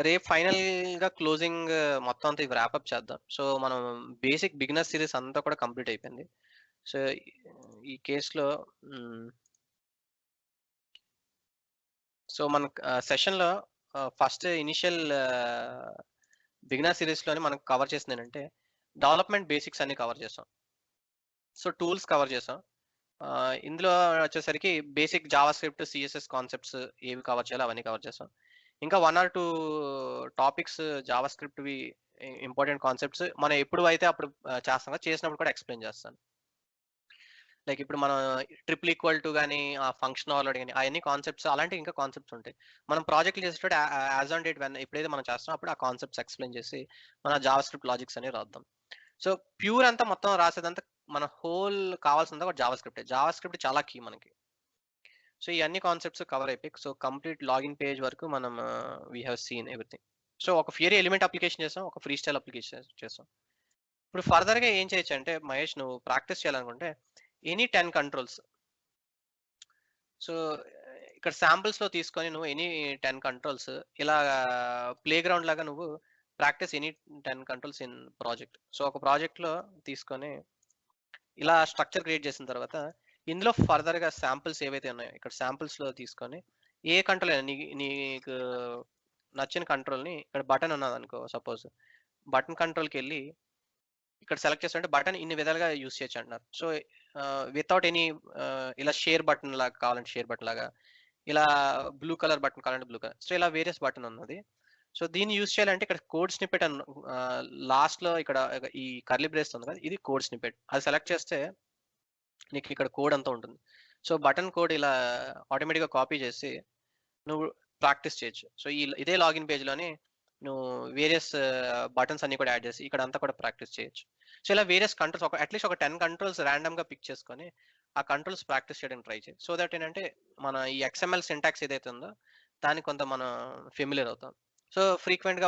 రేపు ఫైనల్‌గా క్లోజింగ్ మొత్తం అంతా ర్యాప్ అప్ చేద్దాం. సో, మనం బేసిక్ బిగినర్ సీరీస్ అంతా కూడా కంప్లీట్ అయిపోయింది. సో, ఈ కేస్‌లో సో, మన సెషన్‌లో ఫస్ట్ ఇనిషియల్ బిగినర్ సీరీస్‌లోనే మనం కవర్ చేసిందేంటంటే డెవలప్‌మెంట్ బేసిక్స్ అన్ని కవర్ చేసాం. సో టూల్స్ కవర్ చేసాం. ఇందులో వచ్చేసరికి basic JavaScript, CSS concepts ఏవి కవర్ చేయాలో అవన్నీ కవర్ చేసాం. ఇంకా 1 ఆర్ 2 టాపిక్స్ జావా స్క్రిప్ట్‌వి ఇంపార్టెంట్ కాన్సెప్ట్స్ మనం ఎప్పుడు అయితే అప్పుడు చేస్తాం కదా! చేసినప్పుడు కూడా ఎక్స్‌ప్లెయిన్ చేస్తాను. లైక్ ఇప్పుడు మనం ట్రిపుల్ ఈక్వల్ టు గాని, ఫంక్షన్ ఓవర్‌లోడ్ గాని అయన్నీ కాన్సెప్ట్స్ అలాంటివి ఇంకా కాన్సెప్ట్స్ ఉంటాయి. మనం ప్రాజెక్ట్‌లు చేసేటప్పుడు యాస్ ఆన్ డేట్ ఎప్పుడైతే మనం చేస్తామో అప్పుడు ఆ కాన్సెప్ట్స్ ఎక్స్‌ప్లెయిన్ చేసి మన జావా స్క్రిప్ట్ లాజిక్స్ అనేవి రాద్దాం. సో ప్యూర్ అంతా మొత్తం రాసేదంతా మన హోల్ కావాల్సిందంతా కూడా జావా స్క్రిప్టే. జావా స్క్రిప్ట్ చాలా కీ మనకి. సో ఈ అన్ని కాన్సెప్ట్స్ కవర్ అయిపోయాయి. సో కంప్లీట్ లాగిన్ పేజ్ వరకు మనం we have seen everything. So ఒక ఫియరీ ఎలిమెంట్ అప్లికేషన్ చేసాం. ఒక ఫ్రీ స్టైల్ అప్లికేషన్ చేసాం. ఇప్పుడు ఫర్దర్‌గా ఏం చేయొచ్చంటే మహేష్ నువ్వు ప్రాక్టీస్ చేయాలనుకుంటే ఎనీ 10 కంట్రోల్స్. సో ఇక్కడ శాంపిల్స్‌లో తీసుకొని నువ్వు ఎనీ 10 కంట్రోల్స్ ఇలాగా ప్లే గ్రౌండ్ లాగా నువ్వు practice any 10 controls in project. So ఒక ప్రాజెక్ట్‌లో తీసుకొని ఇలా స్ట్రక్చర్ క్రియేట్ చేసిన తర్వాత ఇందులో ఫర్దర్‌గా శాంపిల్స్ ఏవైతే ఉన్నాయో ఇక్కడ శాంపిల్స్‌లో తీసుకొని ఏ కంట్రోల్ అయినా నీకు నచ్చిన కంట్రోల్‌ని ఇక్కడ బటన్ ఉన్నదనుకో సపోజ్. బటన్ కంట్రోల్‌కెళ్ళి ఇక్కడ సెలెక్ట్ చేస్తుంటే బటన్ ఇన్ని విధాలుగా యూజ్ చేయొచ్చు అంటున్నారు. సో వితౌట్ ఎనీ ఇలా షేర్ బటన్ లాగా కావాలంటే షేర్ బటన్ లాగా, ఇలా బ్లూ కలర్ బటన్ కావాలంటే బ్లూ కలర్. సో ఇలా వేరియస్ బటన్ ఉన్నది. సో దీన్ని యూజ్ చేయాలంటే ఇక్కడ కోడ్ స్నిప్పెట్ లాస్ట్‌లో ఇక్కడ ఈ కర్లీ బ్రేస్ ఉంది కదా! ఇది కోడ్ స్నిప్పెట్. అది సెలెక్ట్ చేస్తే నీకు ఇక్కడ కోడ్ అంతా ఉంటుంది. సో బటన్ కోడ్ ఇలా ఆటోమేటిక్‌గా కాపీ చేసి నువ్వు ప్రాక్టీస్ చేయొచ్చు. సో ఇదే లాగిన్ పేజ్‌లోని నువ్వు వేరియస్ బటన్స్ అన్ని కూడా యాడ్ చేసి ఇక్కడ అంతా కూడా ప్రాక్టీస్ చేయొచ్చు. సో ఇలా వేరియస్ కంట్రోల్స్ అట్‌లీస్ట్ ఒక 10 కంట్రోల్స్ రాండమ్‌గా పిక్ చేసుకొని ఆ కంట్రోల్స్ ప్రాక్టీస్ చేయడానికి ట్రై చేయి. సో దట్ ఏంటంటే మన ఈ ఎక్స్ఎంఎల్ సింటాక్స్ ఏదైతే ఉందో దానికి కొంత మనం ఫెమిలియర్ అవుతాం. సో ఫ్రీక్వెంట్‌గా